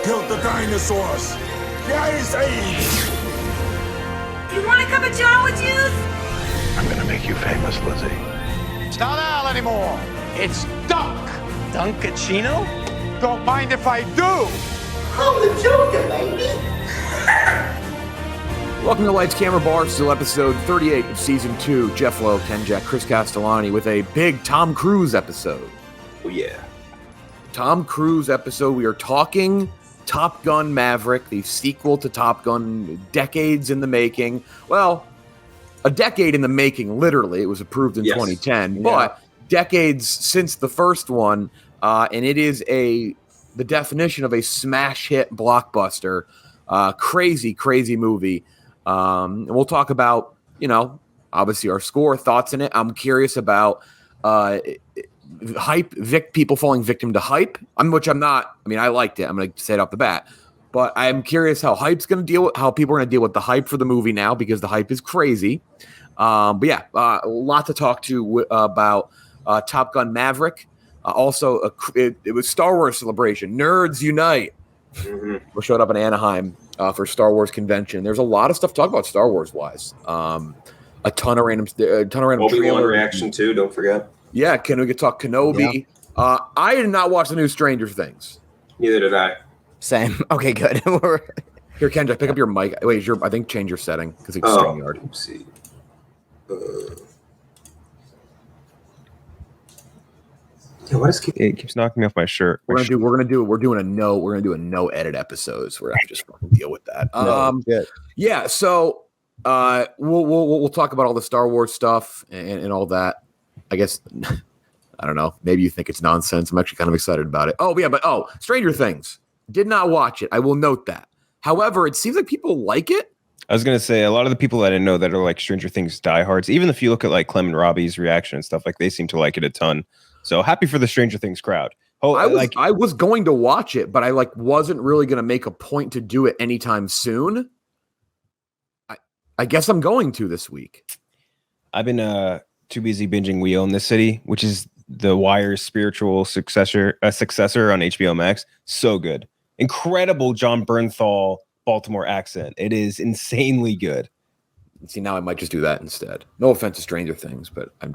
killed the dinosaurs. The Ice Age. You want a cup of Joe with juice? I'm gonna make you famous, Lizzie. It's not Al anymore. It's Dunk. Dunkachino? Don't mind if I do. I'm the Joker, baby. Welcome to Lights, Camera, Barstool, episode 38 of Season 2. Jeff Lowe, Ken Jack, Chris Castellani with a big Tom Cruise episode. Oh, yeah. Tom Cruise episode. We are talking Top Gun Maverick, the sequel to Top Gun, decades in the making. Well, a decade in the making, literally. It was approved in 2010, but decades since the first one, and it is the definition of a smash hit blockbuster. Crazy, crazy movie. And we'll talk about, obviously our score, thoughts in it. I'm curious about hype, people falling victim to hype, which I'm not. I mean, I liked it. I'm going to say it off the bat. But I'm curious how hype's going to how people are going to deal with the hype for the movie now, because the hype is crazy. But yeah, a lot to talk to about Top Gun Maverick. Also, it was Star Wars celebration. Nerds unite. We showed up in Anaheim for Star Wars convention. There's a lot of stuff to talk about Star Wars wise. A ton of random Obi-Wan reaction too. Don't forget. Yeah, we could talk Kenobi. Yeah. I did not watch the new Stranger Things. Neither did I. Same. Okay, good. Here, Kendra, pick up your mic. Wait, I think change your setting because it's StreamYard. Let's see. It keeps knocking me off my shirt. We're doing a no edit episode. So we're gonna just fucking deal with that. Yeah. So we'll talk about all the Star Wars stuff and all that. I guess I don't know. Maybe you think it's nonsense. I'm actually kind of excited about it. Oh yeah, but Stranger Things. Did not watch it. I will note that. However, it seems like people like it. I was going to say, a lot of the people I didn't know that are like Stranger Things diehards, even if you look at like Clem and Robbie's reaction and stuff, like they seem to like it a ton. So happy for the Stranger Things crowd. I was going to watch it, but I wasn't really going to make a point to do it anytime soon. I guess I'm going to this week. I've been too busy binging We Own This City, which is The Wire's spiritual successor on HBO Max. So good. Incredible John Bernthal Baltimore accent. It is insanely good. See, now I might just do that instead. No offense to Stranger Things, but I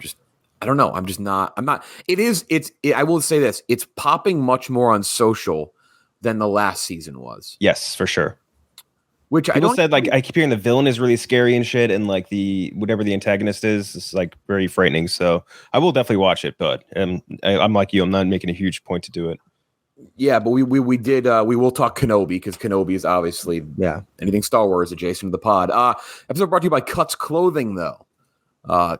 don't know. I'm not. I will say this. It's popping much more on social than the last season was. Yes, for sure. Which people said, I keep hearing the villain is really scary and shit, and like whatever the antagonist is like very frightening. So I will definitely watch it, but I'm like you. I'm not making a huge point to do it. Yeah, but we will talk Kenobi, because Kenobi is obviously anything Star Wars adjacent to the pod. Episode brought to you by Cuts Clothing, though.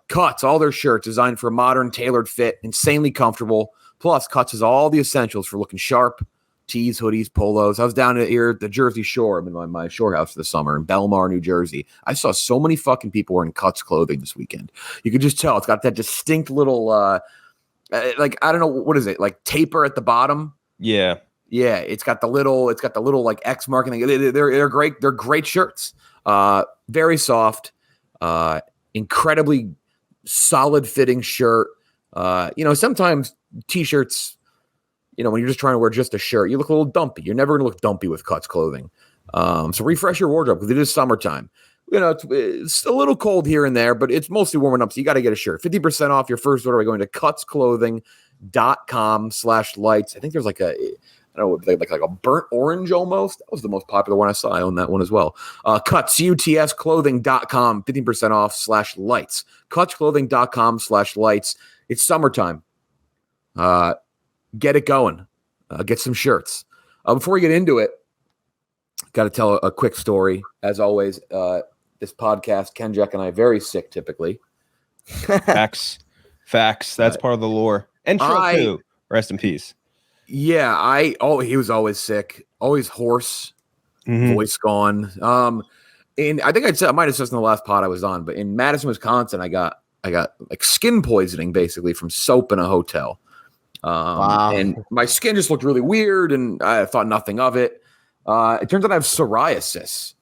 Cuts, all their shirts designed for a modern, tailored fit, insanely comfortable. Plus, Cuts has all the essentials for looking sharp: tees, hoodies, polos. I was down here at the Jersey Shore. I'm in my shore house for the summer in Belmar, New Jersey. I saw so many fucking people wearing Cuts clothing this weekend. You could just tell it's got that distinct little, I don't know, what is it, like taper at the bottom? Yeah. It's got the little like X mark. They're great. They're great shirts. Very soft, incredibly solid fitting shirt. Sometimes t-shirts, when you're just trying to wear just a shirt, you look a little dumpy. You're never going to look dumpy with Cuts clothing. So refresh your wardrobe, because it is summertime. It's a little cold here and there, but it's mostly warming up. So you got to get a shirt. 50% off your first order by going to cutsclothing.com/lights. I think there's like a burnt orange almost. That was the most popular one I saw. I own that one as well. Cutsclothing.com, 15% off /lights. Cutsclothing.com/lights. It's summertime. Get it going. Get some shirts. Before we get into it, got to tell a quick story. As always, this podcast, Ken Jack and I, very sick typically. Facts. That's part of the lore. And Trump too. Rest in peace. Yeah, he was always sick, always hoarse, voice gone. And I think I might have said this in the last pod I was on, but in Madison, Wisconsin, I got like skin poisoning basically from soap in a hotel. Wow. And my skin just looked really weird, and I thought nothing of it. It turns out I have psoriasis,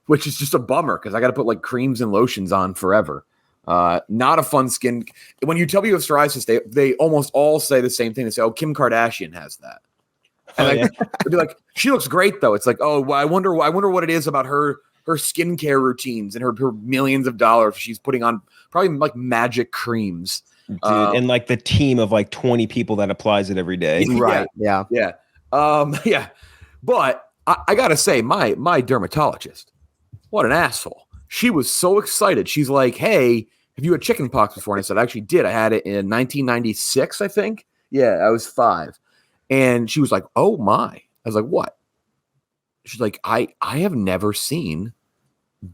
which is just a bummer because I got to put like creams and lotions on forever. Not a fun skin. When you tell people you have psoriasis, they almost all say the same thing. They say, "Oh, Kim Kardashian has that." And it'd be like, she looks great though. It's like, oh, well, I wonder what it is about her skincare routines and her millions of dollars she's putting on, probably like magic creams. Dude, and like the team of like 20 people that applies it every day. Right. Yeah. Yeah. Yeah. But I gotta say, my dermatologist, what an asshole. She was so excited. She's like, hey, have you had chicken pox before? And I said, I actually did. I had it in 1996, I think. Yeah, I was 5. And she was like, oh my. I was like, what? She's like, I have never seen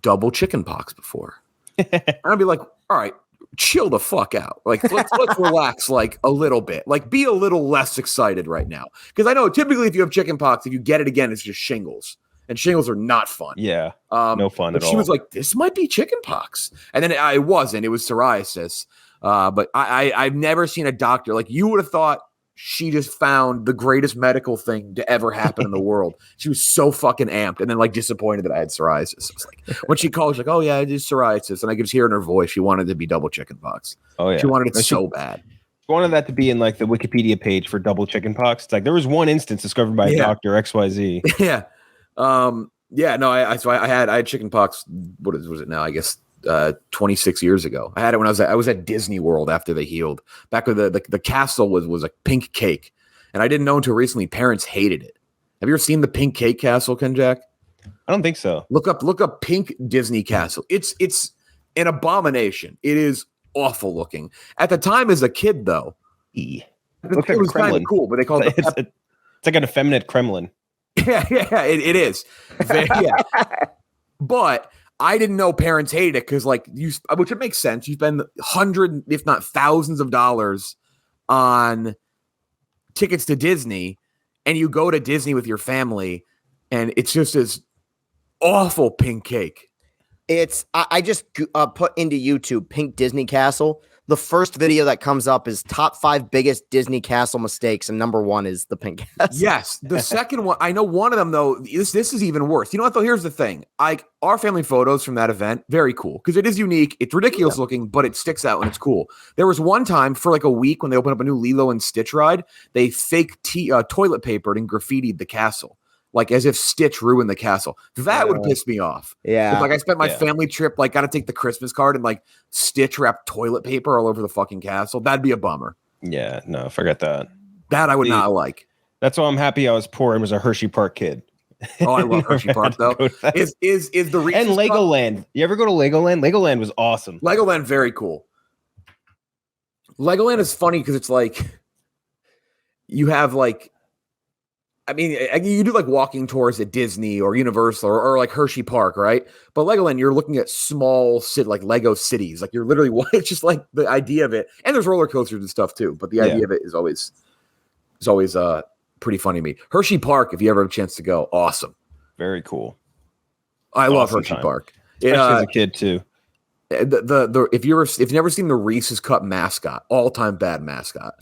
double chicken pox before. And I'd be like, all right, chill the fuck out. Like, let's relax like a little bit. Like, be a little less excited right now. Because I know typically if you have chicken pox, if you get it again, it's just shingles. And shingles are not fun. Yeah. No fun at all. She was like, this might be chicken pox. And then it wasn't. It was psoriasis. But I've never seen a doctor. Like, you would have thought she just found the greatest medical thing to ever happen in the world. She was so fucking amped and then like disappointed that I had psoriasis. It's like, when she called, she's like, oh yeah, I did psoriasis. And I could just hear in her voice, she wanted it to be double chicken pox. Oh yeah. She wanted it so bad. She wanted that to be in like the Wikipedia page for double chicken pox. It's like, there was one instance discovered by Dr. XYZ. Yeah. Yeah, no, I had chicken pox. What was it now? I guess 26 years ago. I had it when I was at Disney World after they healed. Back when the castle was a pink cake, and I didn't know until recently. Parents hated it. Have you ever seen the pink cake castle, Ken Jack? I don't think so. Look up pink Disney castle. It's an abomination. It is awful looking. At the time, as a kid, though, it was kind of cool, but they called it. It's like an effeminate Kremlin. Yeah, it is. Yeah. But I didn't know parents hated it because, like, which it makes sense. You spend hundreds, if not thousands of dollars on tickets to Disney, and you go to Disney with your family, and it's just this awful pink cake. I just put into YouTube pink Disney castle. The first video that comes up is top 5 biggest Disney castle mistakes, and number 1 is the pink castle. Yes, the second one, I know one of them though. This is even worse. You know what though? Here's the thing: our family photos from that event, very cool because it is unique. It's ridiculous looking, but it sticks out and it's cool. There was one time for like a week when they opened up a new Lilo and Stitch ride, they fake toilet papered and graffitied the castle. Like as if Stitch ruined the castle. That would piss me off. Yeah. Like I spent my family trip, like got to take the Christmas card and like Stitch wrapped toilet paper all over the fucking castle. That'd be a bummer. Yeah, no, forget that. That I would not like. That's why I'm happy I was poor and was a Hershey Park kid. Oh, I love Hershey Park though. Is the Reese's and Legoland. You ever go to Legoland? Legoland was awesome. Legoland, very cool. Legoland is funny because it's like you have like. I mean, you do like walking tours at Disney or Universal or like Hershey Park, right? But Legoland, you're looking at small like Lego cities. Like you're literally, it's just like the idea of it. And there's roller coasters and stuff too. But the idea of it is always pretty funny to me. Hershey Park, if you ever have a chance to go, awesome. Very cool. I love Hershey Park. Especially as a kid too. If you've never seen the Reese's Cup mascot, all-time bad mascot,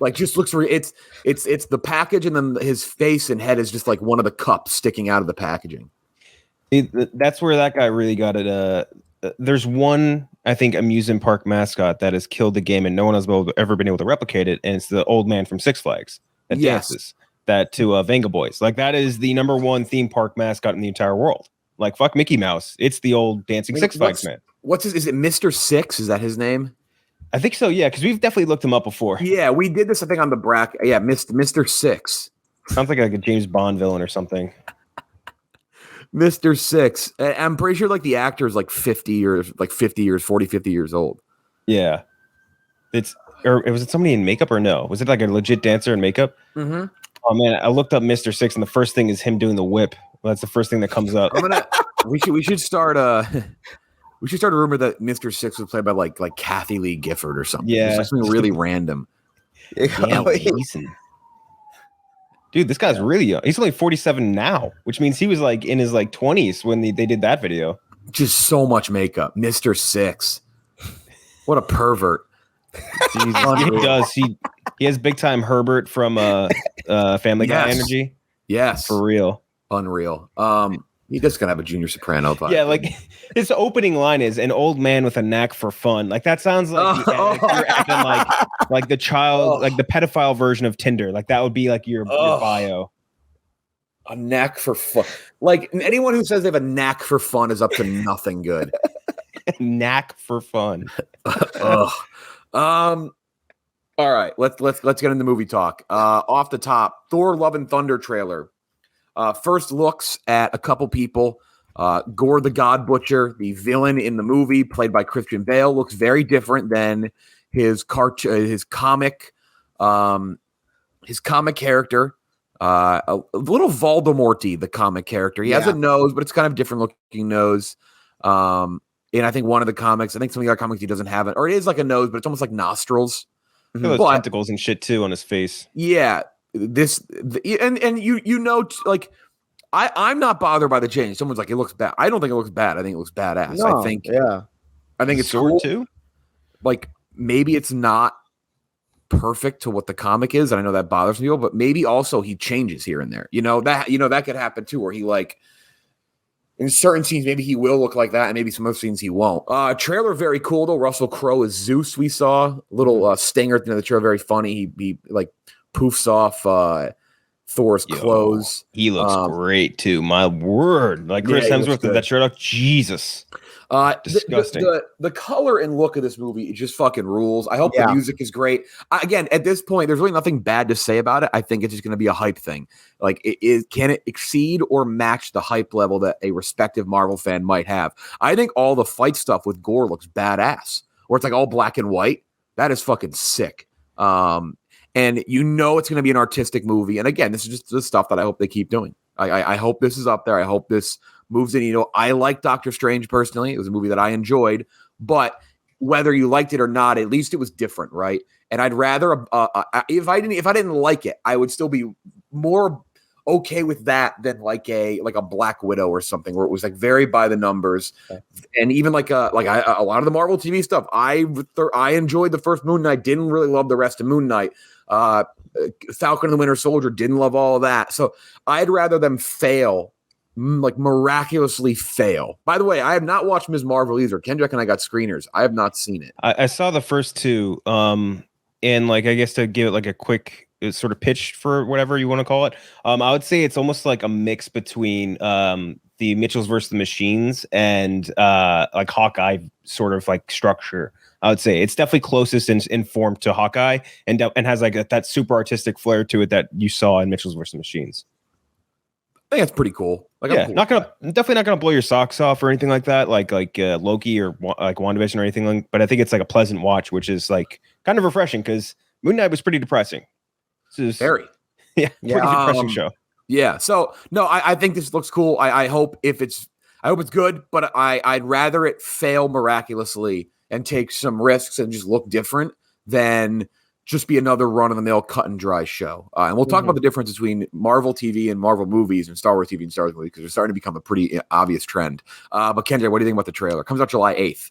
like just looks it's the package and then his face and head is just like one of the cups sticking out of the packaging. That's where that guy really got it. There's one, I think, amusement park mascot that has killed the game and no one has ever been able to replicate it, and it's the old man from Six Flags that dances that to Venga Boys. Like that is the number 1 theme park mascot in the entire world. Like fuck Mickey Mouse, it's the old dancing Six Flags man. Is it Mr. Six? Is that his name? I think so, yeah, because we've definitely looked him up before. Yeah, we did this, I think, on the bracket. Yeah, Mr. Six. Sounds like a James Bond villain or something. Mr. Six. I'm pretty sure like the actor is like 40, 50 years old. Yeah. Was it somebody in makeup or no? Was it like a legit dancer in makeup? Mm-hmm. Oh man, I looked up Mr. Six and the first thing is him doing the whip. Well, that's the first thing that comes up. We should start a rumor that Mr. Six was played by like Kathy Lee Gifford or something. Yeah, just something really random. Dude, this guy's really young. He's only 47 now, which means he was like in his like 20s when they did that video. Just so much makeup, Mr. Six. What a pervert. Jesus, he does. He has big time Herbert from Family Guy energy. Yes, for real. Unreal. He just gonna have a junior soprano vibe. Yeah, like his opening line is "an old man with a knack for fun." Like that sounds like, you're acting like the child, like the pedophile version of Tinder. Like that would be like your bio. A knack for fun. Like anyone who says they have a knack for fun is up to nothing good. Knack for fun. All right, let's get into movie talk. Off the top, Thor: Love and Thunder trailer. First looks at a couple people. Gore the God Butcher, the villain in the movie, played by Christian Bale, looks very different than his comic character. A little Voldemort-y, the comic character. He has a nose, but it's kind of different looking nose. And I think one of the comics, I think some of the other comics he doesn't have it, or it is like a nose, but it's almost like nostrils. Those tentacles and shit too on his face. Yeah. I'm not bothered by the change. Someone's like, it looks bad. I don't think it looks bad. I think it looks badass. No, I think it's sword cool. too. Like maybe it's not perfect to what the comic is, and I know that bothers people, but maybe also he changes here and there. That could happen too, where he like in certain scenes maybe he will look like that, and maybe some other scenes he won't. Trailer very cool though. Russell Crowe is Zeus. We saw little stinger at the end of the trailer, very funny. He like poofs off Thor's clothes. He looks great too. My word, like Chris Hemsworth with that shirt off. Jesus, disgusting. The color and look of this movie, it just fucking rules. I hope the music is great. Again, at this point, there's really nothing bad to say about it. I think it's just going to be a hype thing. Like, can it exceed or match the hype level that a respective Marvel fan might have? I think all the fight stuff with Gore looks badass. Or it's like all black and white. That is fucking sick. And it's going to be an artistic movie. And again, this is just the stuff that I hope they keep doing. I hope this is up there. I hope this moves in. I like Doctor Strange personally. It was a movie that I enjoyed. But whether you liked it or not, at least it was different, right? And I'd rather if I didn't like it, I would still be more okay with that than like a Black Widow or something where it was like very by the numbers. Okay. And even a lot of the Marvel TV stuff, I enjoyed the first Moon Knight. Didn't really love the rest of Moon Knight. Falcon and the Winter Soldier, didn't love all of that. So I'd rather them fail, like miraculously fail. By the way, I have not watched Ms. Marvel either. Kendrick and I got screeners. I have not seen it. I saw the first two. And like, I guess to give it like a quick sort of pitch for whatever you want to call it. I would say it's almost like a mix between the Mitchells versus the Machines and like Hawkeye sort of like structure. I would say it's definitely closest in form to Hawkeye and has like that super artistic flair to it that you saw in Mitchells versus the Machines. I think that's pretty cool. Like, yeah, definitely not gonna blow your socks off or anything like that, like Loki or like WandaVision or anything like. But I think it's like a pleasant watch, which is like kind of refreshing because Moon Knight was pretty depressing. Very, pretty depressing show. Yeah. So no, I think this looks cool. I hope it's good, but I'd rather it fail miraculously and take some risks and just look different than just be another run-of-the-mill cut and dry show. And we'll talk about the difference between Marvel TV and Marvel movies and Star Wars TV and Star Wars movies because they're starting to become a pretty obvious trend. But Kendra, what do you think about the trailer? It comes out July 8th.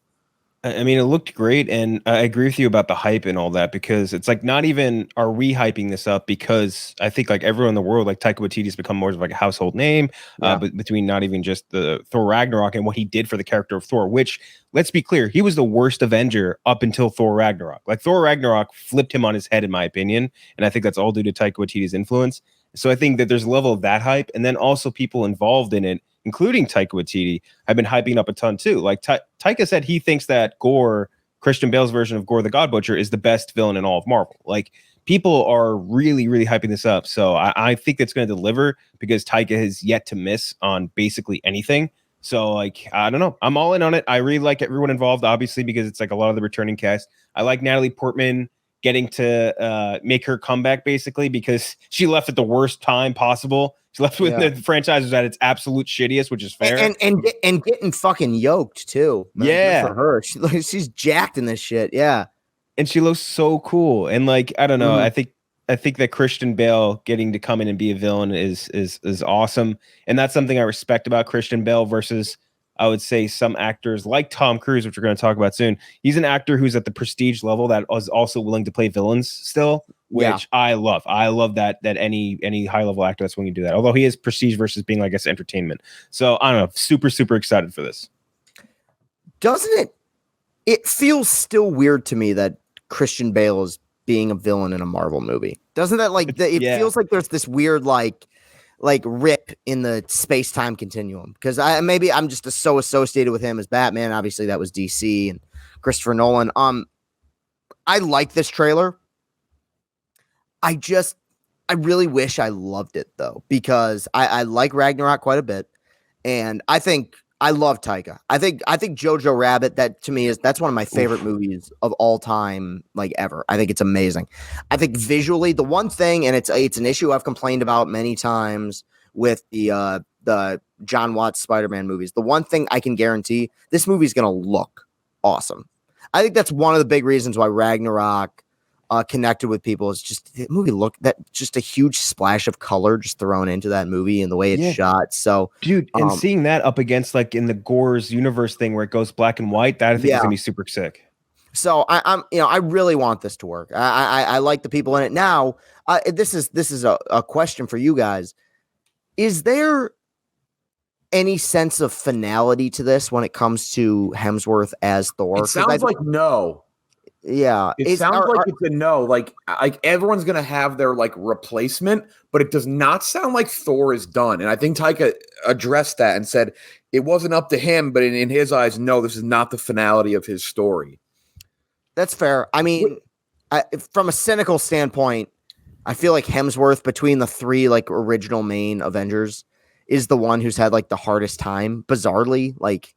I mean, it looked great, and I agree with you about the hype and all that because it's like not even are we hyping this up because I think like everyone in the world, like Taika Waititi has become more of like a household name, but between not even just the Thor Ragnarok and what he did for the character of Thor, which let's be clear, he was the worst Avenger up until Thor Ragnarok. Like Thor Ragnarok flipped him on his head, in my opinion, and I think that's all due to Taika Waititi's influence. So I think that there's a level of that hype, and then also people involved in it, including Taika Waititi, have been hyping up a ton too. Like Taika said he thinks that Gore, Christian Bale's version of Gore the God Butcher, is the best villain in all of Marvel. Like people are really, really hyping this up. So I think it's going to deliver because Taika has yet to miss on basically anything. So like, I don't know. I'm all in on it. I really like everyone involved, obviously, because it's like a lot of the returning cast. I like Natalie Portman getting to make her comeback basically because she left at the worst time possible. She left when the franchise was at its absolute shittiest, which is fair. And getting fucking yoked too. Man, yeah, for her, she's jacked in this shit. Yeah, and she looks so cool. And like I don't know, I think that Christian Bale getting to come in and be a villain is awesome, and that's something I respect about Christian Bale versus I would say some actors like Tom Cruise, which we're going to talk about soon. He's an actor who's at the prestige level that is also willing to play villains still, which I love. I love that any high level actor that's willing to do that. Although he is prestige versus being, I guess, entertainment. So I don't know. Super excited for this. Doesn't it? It feels still weird to me that Christian Bale is being a villain in a Marvel movie. Doesn't that it feels like there's this weird like rip in the space-time continuum? Because I'm just so associated with him as Batman. Obviously, that was DC and Christopher Nolan. I like this trailer. I really wish I loved it though, because I like Ragnarok quite a bit, and I love Taika. I think Jojo Rabbit, that to me that's one of my favorite movies of all time, like ever. I think it's amazing. I think visually, the one thing, and it's an issue I've complained about many times with the John Watts Spider-Man movies. The one thing I can guarantee, this movie's gonna look awesome. I think that's one of the big reasons why Ragnarok connected with people. Is just the movie just a huge splash of color just thrown into that movie and the way it's shot. So, dude, and seeing that up against like in the Gore's universe thing where it goes black and white, that I think is gonna be super sick. So I really want this to work. I like the people in it. Now, this is a question for you guys. Is there any sense of finality to this when it comes to Hemsworth as Thor? It sounds like no. Yeah, it sounds like it's a no. Like everyone's gonna have their like replacement, but it does not sound like Thor is done. And I think Taika addressed that and said it wasn't up to him, but in his eyes, no, this is not the finality of his story. That's fair. I mean, from a cynical standpoint, I feel like Hemsworth, between the three like original main Avengers, is the one who's had like the hardest time. Bizarrely, like.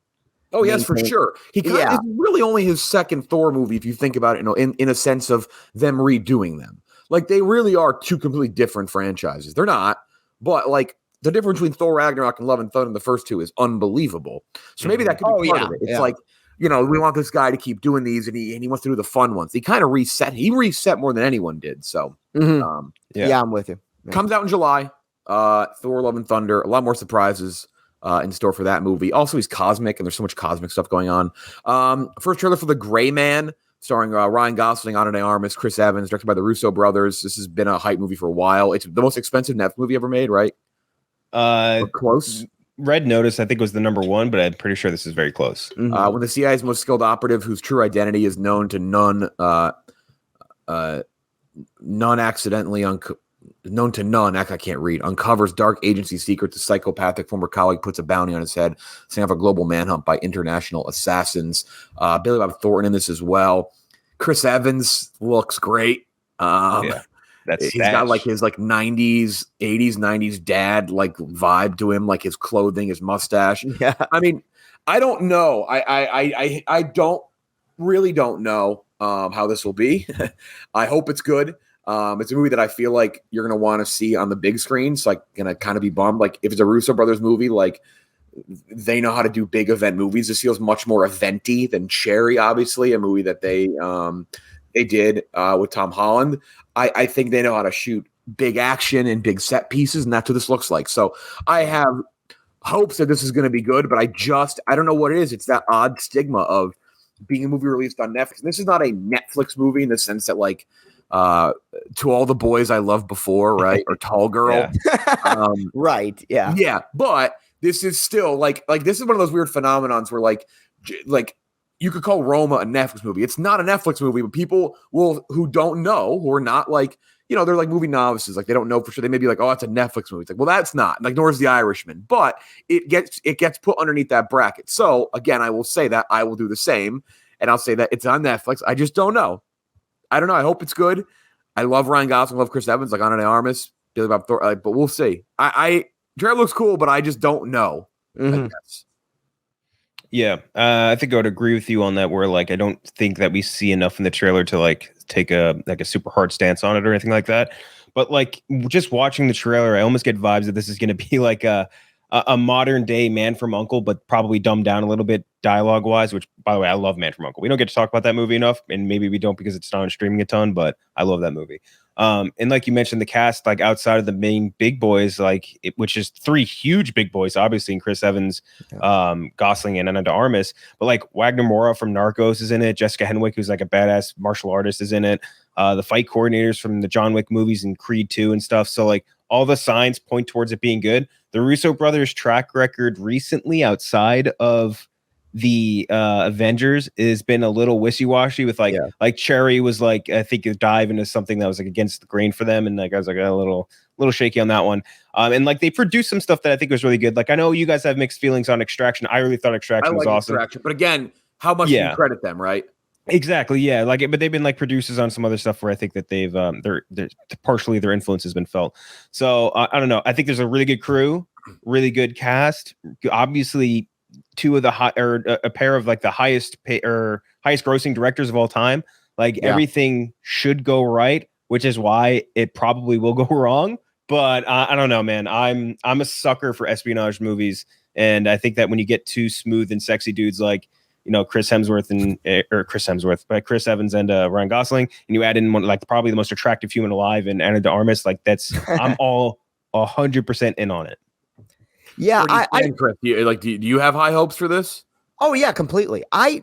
Oh yes, for sure. It's really only his second Thor movie, if you think about it, in a sense of them redoing them. Like they really are two completely different franchises. They're not, but like the difference between Thor Ragnarok and Love and Thunder, the first two, is unbelievable. So maybe that could be part of it. It's like, we want this guy to keep doing these, and he wants to do the fun ones. He kind of reset. He reset more than anyone did. So I'm with you. Yeah. Comes out in July. Thor Love and Thunder. A lot more surprises in store for that movie. Also, he's cosmic, and there's so much cosmic stuff going on. First trailer for The Gray Man, starring Ryan Gosling, Ana de Armas, Chris Evans, directed by the Russo brothers. This has been a hype movie for a while. It's the most expensive Netflix movie ever made, right? Close. Red Notice, I think, was the number one, but I'm pretty sure this is very close. When the CIA's most skilled operative, whose true identity is known to none I can't read, uncovers dark agency secrets. The psychopathic former colleague puts a bounty on his head, setting off a global manhunt by international assassins. Billy Bob Thornton in this as well. Chris Evans looks great. He's got like his like 80s dad like vibe to him, like his clothing, his mustache. Yeah. I mean, I don't know. I don't know how this will be. I hope it's good. It's a movie that I feel like you're going to want to see on the big screen. So I'm going to kind of be bummed. Like if it's a Russo brothers movie, like they know how to do big event movies. This feels much more eventy than Cherry, obviously, a movie that they did with Tom Holland. I think they know how to shoot big action and big set pieces, and that's what this looks like. So I have hopes that this is going to be good, but I don't know what it is. It's that odd stigma of being a movie released on Netflix. And this is not a Netflix movie in the sense that like To All the Boys I Loved Before, right? Or Tall Girl. Right. Yeah. Yeah. But this is still like this is one of those weird phenomenons where like you could call Roma a Netflix movie. It's not a Netflix movie, but people who don't know, who are not like, they're like movie novices. Like they don't know for sure. They may be like, oh, that's a Netflix movie. It's like, well, that's not. Like, nor is The Irishman. But it gets put underneath that bracket. So again, I will say that I will do the same. And I'll say that it's on Netflix. I just don't know. I don't know. I hope it's good. I love Ryan Gosling. Love Chris Evans. Like Ana de Armas, Billy Bob Thornton. But we'll see. Trailer looks cool, but I just don't know. I guess. Yeah, I think I would agree with you on that. Where like I don't think that we see enough in the trailer to like take a super hard stance on it or anything like that. But like just watching the trailer, I almost get vibes that this is going to be like a a modern day Man from U.N.C.L.E., but probably dumbed down a little bit dialogue wise, which, by the way, I love Man from U.N.C.L.E. We don't get to talk about that movie enough, and maybe we don't because it's not on streaming a ton, but I love that movie. And like you mentioned, the cast, like outside of the main big boys, which is 3 huge big boys, obviously, in Chris Evans, Gosling, and Ana de Armas, but like Wagner Moura from Narcos is in it. Jessica Henwick, who's like a badass martial artist, is in it. The fight coordinators from the John Wick movies and Creed 2 and stuff. So like all the signs point towards it being good. The Russo brothers' track record recently outside of the Avengers has been a little wishy-washy with like Cherry was like, I think a dive into something that was like against the grain for them, and like I was like a little shaky on that one. And like they produced some stuff that I think was really good. Like I know you guys have mixed feelings on Extraction. I really thought Extraction was awesome. But again, how much do you credit them, right? Exactly, yeah. Like, but they've been like producers on some other stuff where I think that they've they're partially their influence has been felt. So I don't know. I think there's a really good crew, really good cast. Obviously, 2 of the a pair of like the highest grossing directors of all time. Like everything should go right, which is why it probably will go wrong. But I don't know, man. I'm a sucker for espionage movies, and I think that when you get 2 smooth and sexy dudes like, you know, Chris Evans and Chris Evans and Ryan Gosling, and you add in one, like probably the most attractive human alive in Ana de Armas, like that's I'm all 100% in on it. Yeah, Chris, do you have high hopes for this? Oh yeah, completely. I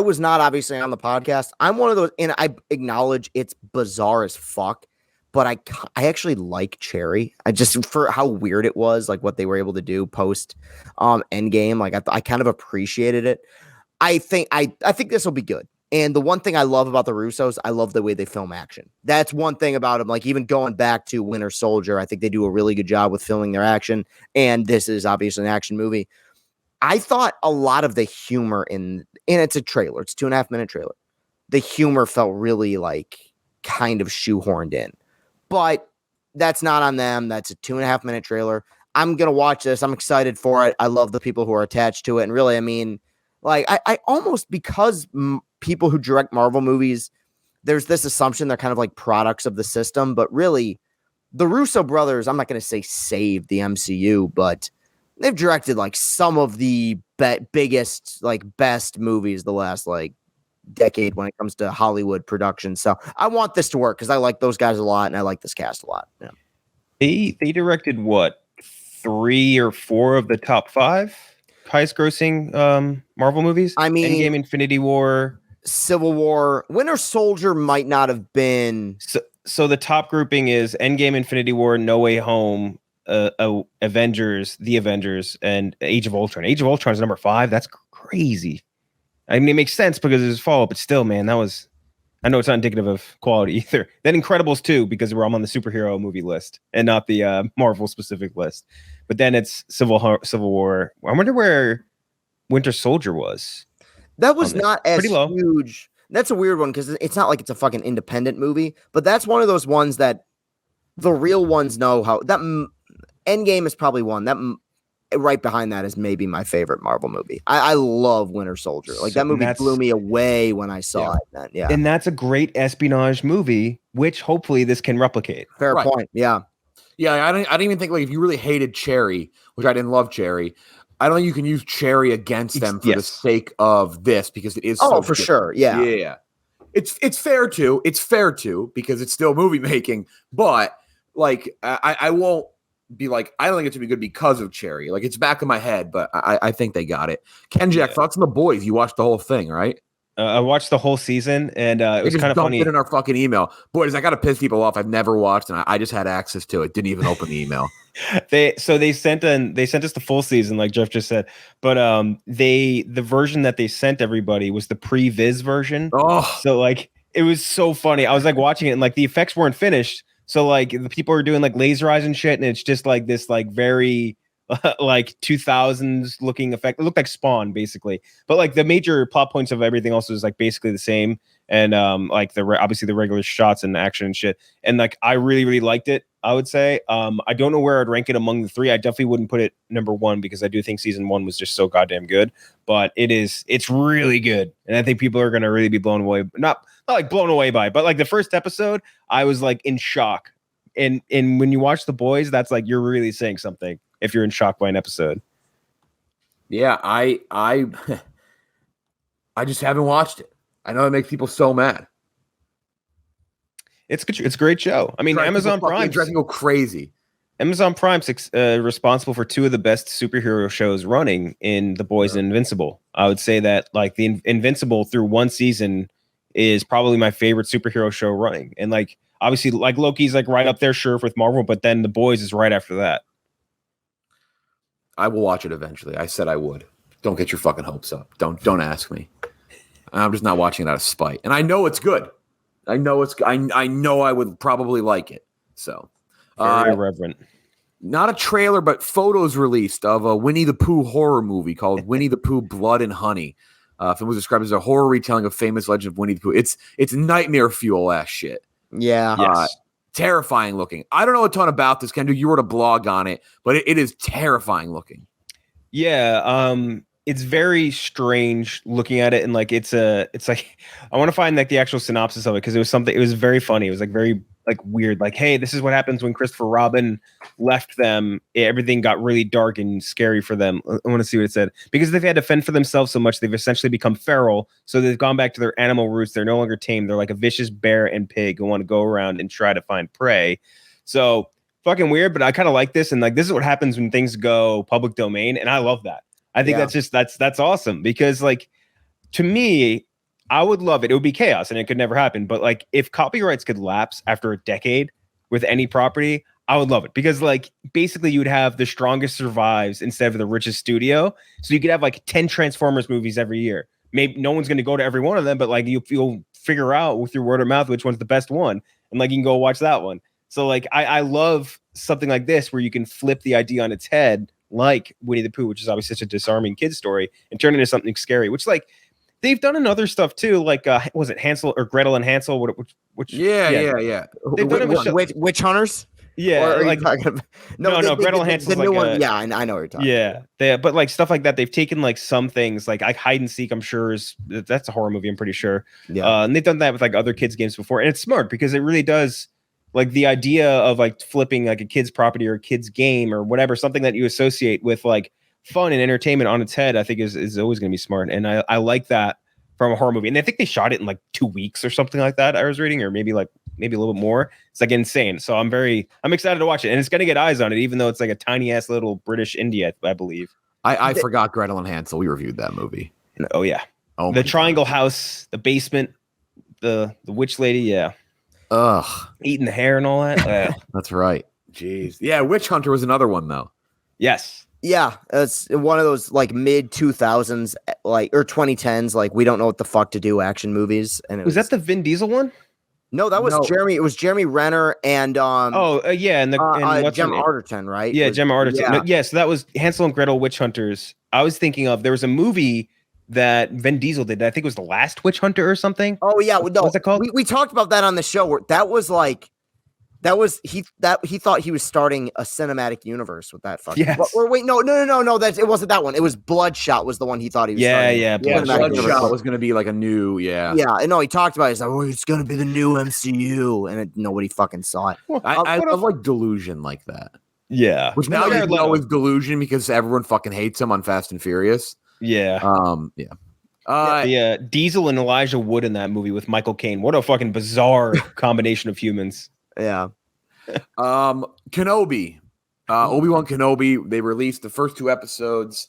was not obviously on the podcast. I'm one of those, and I acknowledge it's bizarre as fuck, but I actually like Cherry. I just, for how weird it was, like what they were able to do post Endgame. Like I kind of appreciated it. I think this will be good. And the one thing I love about the Russos, I love the way they film action. That's one thing about them. Like even going back to Winter Soldier, I think they do a really good job with filming their action. And this is obviously an action movie. I thought a lot of the humor and it's a trailer. It's 2.5 minute trailer. The humor felt really like kind of shoehorned in, but that's not on them. That's a 2.5 minute trailer. I'm going to watch this. I'm excited for it. I love the people who are attached to it. And really, I mean, like I almost, because people who direct Marvel movies, there's this assumption they're kind of like products of the system, but really the Russo brothers, I'm not going to say saved the MCU, but they've directed like some of the biggest, like best movies the last like decade when it comes to Hollywood production. So I want this to work because I like those guys a lot and I like this cast a lot. Yeah. They directed what, 3 or 4 of the top 5 highest grossing Marvel movies? I mean, Endgame, Infinity War, Civil War, Winter Soldier might not have been. So the top grouping is Endgame, Infinity War, No Way Home, Avengers, The Avengers, and Age of Ultron. Age of Ultron is number 5. That's crazy. I mean, it makes sense because it's follow-up, but still, man, that was. I know it's not indicative of quality either. Then Incredibles 2, because I'm on the superhero movie list and not the Marvel specific list. But then it's Civil War. I wonder where Winter Soldier was. That was not as pretty low. Huge. That's a weird one because it's not like it's a fucking independent movie, but that's one of those ones that the real ones know how. That Endgame is probably one that right behind that is maybe my favorite Marvel movie. I love Winter Soldier. Like that movie blew me away when I saw it. Then. Yeah, and that's a great espionage movie, which hopefully this can replicate. Fair point. Yeah. Yeah, I don't even think like if you really hated Cherry, which I didn't love Cherry, I don't think you can use Cherry against them for the sake of this because it is. Oh, for sure. Yeah. Yeah. It's fair to. It's fair to because it's still movie making, but like I won't be like I don't think it's gonna be good because of Cherry. Like it's back in my head, but I think they got it. Ken Jack, thoughts on The Boys? You watched the whole thing, right? I watched the whole season, and it was kind of funny. It in our fucking email. Boys, I got to piss people off. I've never watched, and I just had access to it. Didn't even open the email. They sent us the full season, like Jeff just said. But the version that they sent everybody was the pre-Viz version. Oh, so like it was so funny. I was like watching it, and like the effects weren't finished. So like the people are doing like laser eyes and shit, and it's just like this like very like 2000s looking effect. It looked like Spawn basically, but like the major plot points of everything else is like basically the same. And like obviously the regular shots and action and shit. And like I really liked it. I would say I don't know where I'd rank it among the 3. I definitely wouldn't put it number 1 because I do think season 1 was just so goddamn good. But it's really good, and I think people are gonna really be blown away. Not like blown away by it, but like the first episode, I was like in shock. And when you watch The Boys, that's like you're really saying something. if you're in shock by an episode. Yeah, I just haven't watched it. I know it makes people so mad. It's good. It's a great show. I mean, Amazon Prime drives me go crazy. Amazon Prime's responsible for 2 of the best superhero shows running in The Boys and Invincible. I would say that like the Invincible through 1 season is probably my favorite superhero show running. And like obviously like Loki's like right up there, sure, with Marvel, but then The Boys is right after that. I will watch it eventually. I said I would. Don't get your fucking hopes up. Don't ask me. I'm just not watching it out of spite. And I know it's good. I know I would probably like it. So very irreverent. Not a trailer, but photos released of a Winnie the Pooh horror movie called Winnie the Pooh Blood and Honey. It was described as a horror retelling of famous legend of Winnie the Pooh. It's nightmare fuel ass shit. Yeah. Yes. Terrifying looking. I don't know a ton about this, Ken. You wrote a blog on it, but it is terrifying looking. Yeah. It's very strange looking at it, and like it's like I want to find like the actual synopsis of it because it was very funny. It was like very like weird, like, hey, this is what happens when Christopher Robin left them. Everything got really dark and scary for them. I want to see what it said. Because they've had to fend for themselves so much, they've essentially become feral. So they've gone back to their animal roots. They're no longer tame. They're like a vicious bear and pig who want to go around and try to find prey. So fucking weird, but I kind of like this. And like, this is what happens when things go public domain. And I love that. I think that's awesome because like, to me, I would love it. It would be chaos and it could never happen. But like if copyrights could lapse after a decade with any property, I would love it because like basically you would have the strongest survives instead of the richest studio. So you could have like 10 Transformers movies every year. Maybe no one's going to go to every one of them, but like you'll figure out with your word of mouth which one's the best one. And like you can go watch that one. So like I love something like this where you can flip the idea on its head, like Winnie the Pooh, which is obviously such a disarming kid story, and turn it into something scary, which like they've done in other stuff too, like was it Hansel or Gretel and Hansel? Which yeah. They've done it with Witch Hunters. Yeah, like no, Gretel and Hansel. The new one. Yeah, I know what you're talking. Yeah, but like stuff like that, they've taken like some things, like hide and seek. I'm sure that's a horror movie. I'm pretty sure. Yeah, and they've done that with like other kids games before, and it's smart because it really does. Like the idea of like flipping like a kid's property or a kid's game or whatever, something that you associate with like fun and entertainment on its head, I think is always going to be smart. And I like that from a horror movie. And I think they shot it in like 2 weeks or something like that. I was reading, or maybe a little bit more. It's like insane. So I'm excited to watch it, and it's going to get eyes on it, even though it's like a tiny ass little British indie, I believe. I forgot Gretel and Hansel. We reviewed that movie. Oh yeah. Oh, the triangle house, the basement, the witch lady. Yeah. Ugh. Eating the hair and all that. That's right. Jeez. Yeah, Witch Hunter was another one though. Yes. Yeah, it's one of those like mid 2000s, like or 2010s, like we don't know what the fuck to do action movies. And was that the Vin Diesel one? No, that was Jeremy. It was Jeremy Renner and yeah, and Gemma Arterton, right? Yeah, Gemma Arterton. Yeah. So that was Hansel and Gretel Witch Hunters. I was thinking of there was a movie that Vin Diesel did. I think it was The Last Witch Hunter or something. Oh yeah, no, what's it called? We talked about that on the show. Where he thought he was starting a cinematic universe with that fucking. Yes. Or wait, no. It wasn't that one. It was Bloodshot was the one he thought he was. Yeah. Bloodshot was going to be like a new. Yeah. No, he talked about it. He's like, it's going to be the new MCU, and nobody fucking saw it. Well, I love like delusion like that. Yeah. Which now you know is delusion because everyone fucking hates him on Fast and Furious. Yeah. Diesel and Elijah Wood in that movie with Michael Caine. What a fucking bizarre combination of humans. Yeah. Kenobi. Obi-Wan Kenobi. They released the first 2 episodes.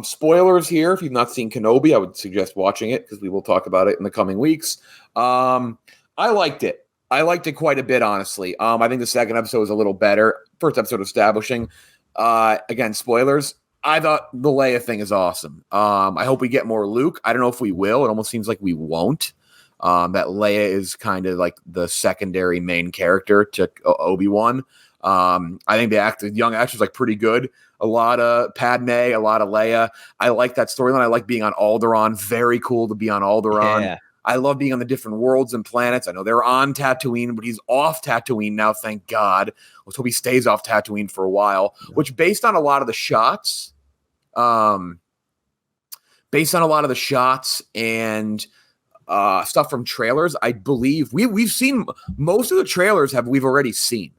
Spoilers here. If you've not seen Kenobi, I would suggest watching it because we will talk about it in the coming weeks. I liked it. I liked it quite a bit, honestly. I think the second episode was a little better. First episode establishing. Again, spoilers. I thought the Leia thing is awesome. I hope we get more Luke. I don't know if we will. It almost seems like we won't. That Leia is kind of like the secondary main character to Obi-Wan. I think the young actor's like pretty good. A lot of Padme, a lot of Leia. I like that storyline. I like being on Alderaan. Very cool to be on Alderaan. Yeah. I love being on the different worlds and planets. I know they're on Tatooine, but he's off Tatooine now, thank God. Let's hope he stays off Tatooine for a while, which based on a lot of the shots, and stuff from trailers, I believe we've seen most of the trailers we've already seen.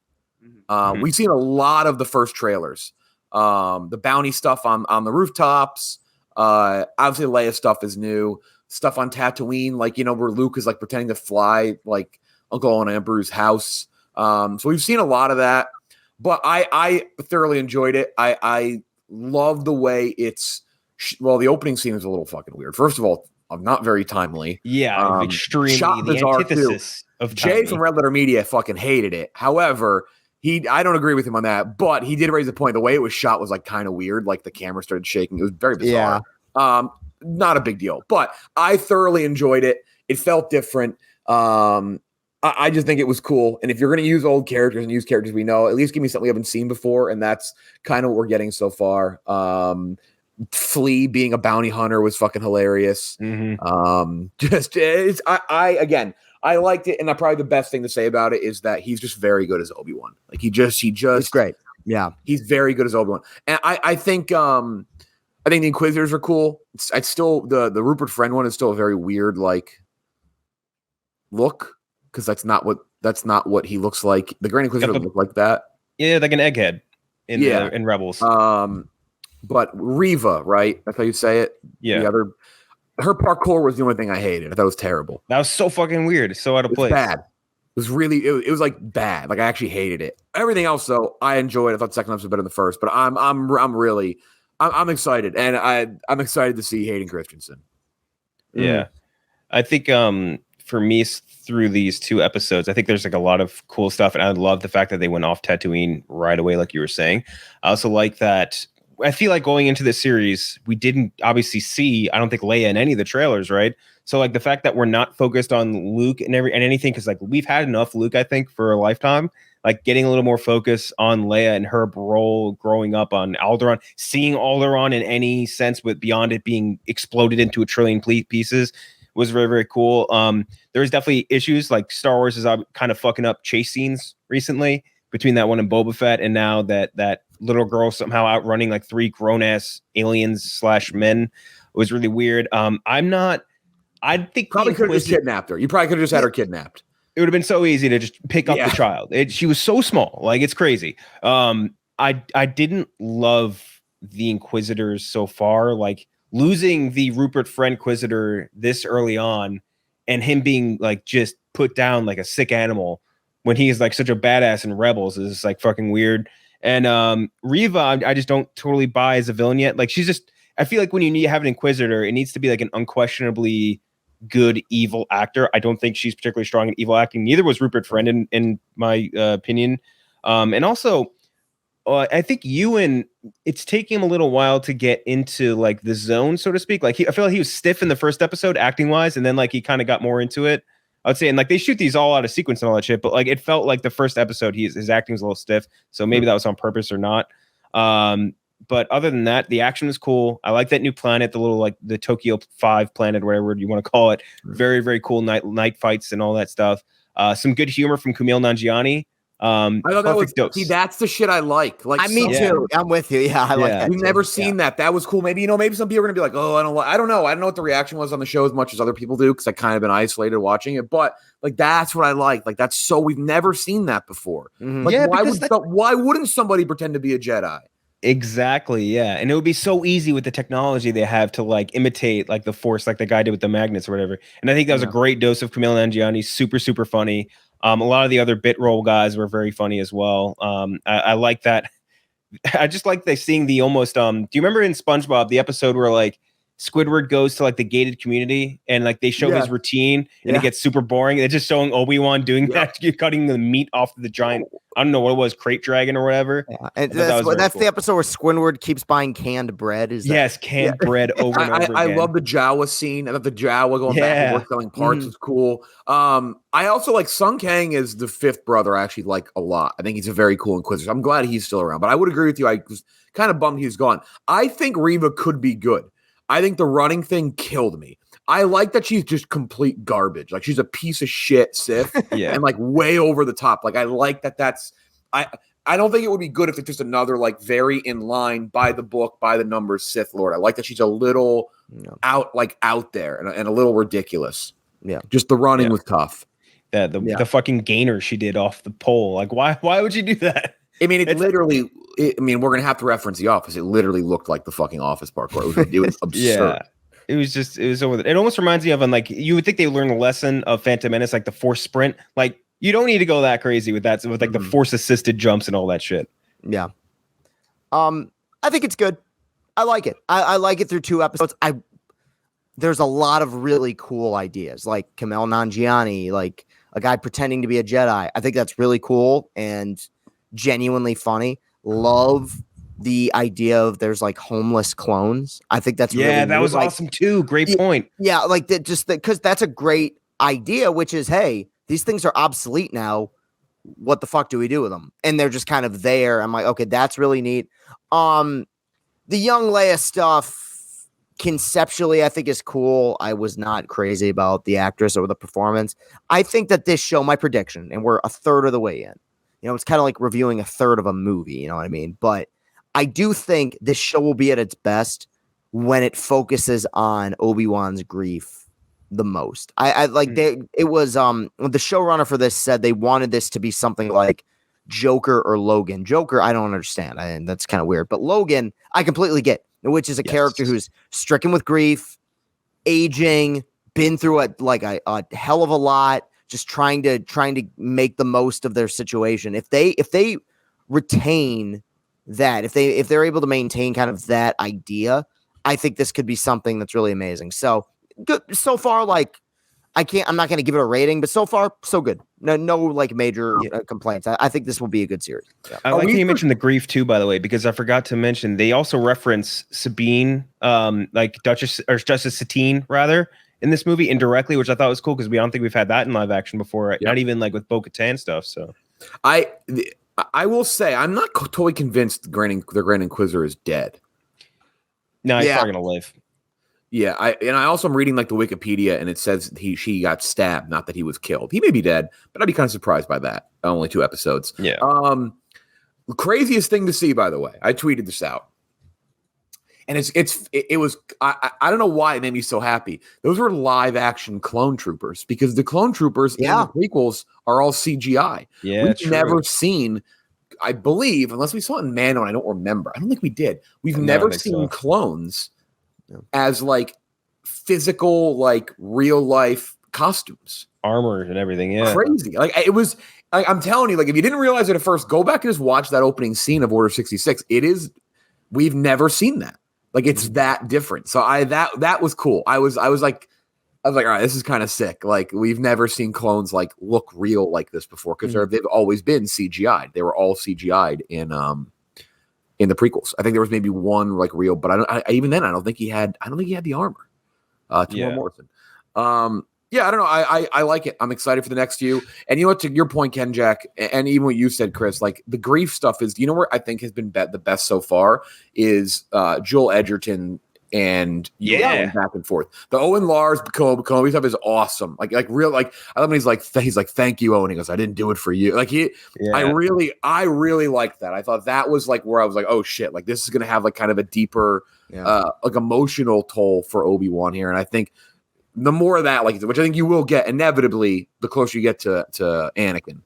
We've seen a lot of the first trailers. The bounty stuff on the rooftops. Obviously, Leia stuff is new. Stuff on Tatooine, like, where Luke is like pretending to fly like Uncle Owen Ambrew's house. So we've seen a lot of that, but I thoroughly enjoyed it. I love the way the opening scene is a little fucking weird. First of all, not very timely. Yeah, extremely shot the bizarre antithesis too. of Jay timely. from Red Letter Media fucking hated it. However, I don't agree with him on that, but he did raise the point. The way it was shot was like kind of weird. Like the camera started shaking. It was very bizarre. Yeah. Not a big deal, but I thoroughly enjoyed it. It felt different. I just think it was cool. And if you're going to use old characters and use characters we know, at least give me something we haven't seen before. And that's kind of what we're getting so far. Flea being a bounty hunter was fucking hilarious. Mm-hmm. I liked it. And probably the best thing to say about it is that he's just very good as Obi-Wan. Like he just, it's great. Yeah. He's very good as Obi-Wan. And I think the Inquisitors are cool. It's still the Rupert Friend one is still a very weird like look, because that's not what he looks like. The Grand Inquisitor doesn't look like that. Yeah, like an egghead in Rebels. But Reva, right? That's how you say it. Yeah. Her parkour was the only thing I hated. I thought it was terrible. That was so fucking weird. It's so out of place. Bad. It was really. It was like bad. Like I actually hated it. Everything else though, I enjoyed. I thought the second episode was better than the first. But I'm excited, and I'm excited to see Hayden Christensen. Yeah, I think for me through these 2 episodes, I think there's like a lot of cool stuff, and I love the fact that they went off Tatooine right away, like you were saying. I also like that. I feel like going into this series, we didn't obviously see, I don't think, Leia in any of the trailers, right? So like the fact that we're not focused on Luke and anything, because like we've had enough Luke, I think, for a lifetime. Like getting a little more focus on Leia and her role growing up on Alderaan, seeing Alderaan in any sense, but beyond it being exploded into a trillion pieces, was very, very cool. There's definitely issues, like Star Wars is kind of fucking up chase scenes recently between that one and Boba Fett, and now that little girl somehow outrunning like 3 grown-ass aliens/men was really weird. I think probably could have just kidnapped her. You probably could have just had her kidnapped. It would have been so easy to just pick up the child. She was so small. Like, it's crazy. I didn't love the Inquisitors so far. Like, losing the Rupert Friend Inquisitor this early on and him being, like, just put down like a sick animal when he is, like, such a badass in Rebels is, like, fucking weird. And Reva, I just don't totally buy as a villain yet. Like, she's just... I feel like when you have an Inquisitor, it needs to be, like, an unquestionably good evil actor. I don't think she's particularly strong in evil acting. Neither was Rupert Friend in my opinion. And also, I think Ewan, it's taking him a little while to get into like the zone, so to speak. Like I feel like he was stiff in the first episode acting wise, and then like he kind of got more into it. I would say, and like they shoot these all out of sequence and all that shit, but like it felt like the first episode his acting was a little stiff. So maybe that was on purpose or not. But other than that, the action is cool. I like that new planet, the little like the Tokyo 5 planet, whatever you want to call it. Very, very cool night fights and all that stuff. Some good humor from Kumail Nanjiani. I thought that was dose. See, that's the shit I like. Like me too. I'm with you. Yeah, I like that. We've never seen that. That was cool. Maybe maybe some people are gonna be like, oh, I don't know. I don't know what the reaction was on the show as much as other people do because I kind of been isolated watching it. But like that's what I like. Like that's so we've never seen that before. Mm-hmm. Like why wouldn't somebody pretend to be a Jedi? Exactly, yeah. And it would be so easy with the technology they have to like imitate like the Force, like the guy did with the magnets or whatever. And I think that was a great dose of Kumail Nanjiani. Super, super funny. A lot of the other bit role guys were very funny as well. I like that. I just like seeing the almost. Do you remember in SpongeBob the episode where like Squidward goes to like the gated community and like they show his routine and it gets super boring? It's just showing Obi-Wan doing that, cutting the meat off the giant, I don't know what it was, crate dragon or whatever. Yeah. And that's cool. The episode where Squidward keeps buying canned bread. Canned bread over and over again. I love the Jawa scene. I thought the Jawa going back and forth selling parts is cool. I also like Sung Kang is the 5th brother. I actually like a lot. I think he's a very cool Inquisitor. I'm glad he's still around, but I would agree with you. I was kind of bummed he's gone. I think Reva could be good. I think the running thing killed me. I like that she's just complete garbage. Like she's a piece of shit Sith and like way over the top. Like I like that I don't think it would be good if it's just another like very in line by the book, by the numbers Sith Lord. I like that she's a little out there and a little ridiculous. Yeah. Just the running was tough. The fucking gainer she did off the pole. Like why would you do that? I mean, we're gonna have to reference The Office. It literally looked like the fucking Office parkour. It was absurd. It was over. It almost reminds me of you would think they learned the lesson of Phantom Menace, like the force sprint. Like you don't need to go that crazy with that, with the force assisted jumps and all that shit. Yeah. I think it's good. I like it. I like it through 2 episodes. There's a lot of really cool ideas, like Kumail Nanjiani, like a guy pretending to be a Jedi. I think that's really cool and genuinely funny. Love the idea of there's like homeless clones. I think that's really that was awesome too. Great point. Yeah, like that, just because that's a great idea, which is, hey, these things are obsolete now. What the fuck do we do with them? And they're just kind of there. I'm like, okay, that's really neat. The young Leia stuff conceptually, I think is cool. I was not crazy about the actress or the performance. I think that this show, my prediction, and we're a third of the way in. You know, it's kind of like reviewing a third of a movie. You know what I mean? But I do think this show will be at its best when it focuses on Obi-Wan's grief the most. I like it was the showrunner for this said they wanted this to be something like Joker or Logan. Joker, I don't understand. That's kind of weird. But Logan, I completely get, which is a character who's stricken with grief, aging, been through a hell of a lot, just trying to make the most of their situation. If they retain that, if they're able to maintain kind of that idea, I think this could be something that's really amazing. So good so far. Like I'm not going to give it a rating, but so far so good. No like major complaints. I think this will be a good series. Yeah. I like how you mentioned the grief too, by the way, because I forgot to mention they also reference Sabine, like Duchess or Justice Satine rather, in this movie indirectly, which I thought was cool because I don't think we've had that in live action before. Yep. Not even like with Bo-Katan stuff. So I will say I'm not totally convinced the Grand Inquisitor is dead. No, he's probably gonna live. Yeah, I also am reading like the Wikipedia, and it says she got stabbed, not that he was killed. He may be dead, but I'd be kind of surprised by that. Only 2 episodes. Yeah. The craziest thing to see, by the way, I tweeted this out, and it was I don't know why it made me so happy. Those were live action clone troopers because the clone troopers in the prequels are all CGI. Yeah, we've never seen. I believe, unless we saw it in Mando, and I don't remember. I don't think we did. We've never seen clones as like physical, like real life costumes, armor and everything. Yeah, crazy. Like it was. I'm telling you, like if you didn't realize it at first, go back and just watch that opening scene of Order 66. It is. We've never seen that. Like it's that different. So that was cool. I was like, all right, this is kind of sick. Like we've never seen clones like look real like this before because they've always been CGI'd. They were all CGI'd in the prequels. I think there was maybe one like real, but even then I don't think he had the armor. Tamora Morrison. I don't know. I like it. I'm excited for the next few. And you know what? To your point, Ken Jack, and even what you said, Chris, like the grief stuff is. You know where I think has been the best so far is Joel Edgerton and back and forth. The Owen Lars Kenobi stuff is awesome. Like real. Like I love when he's like thank you, Owen. He goes, I didn't do it for you. Like I really liked that. I thought that was like where I was like, oh shit, like this is gonna have like kind of a deeper like emotional toll for Obi-Wan here. And I think the more of that, like which I think you will get inevitably, the closer you get to Anakin.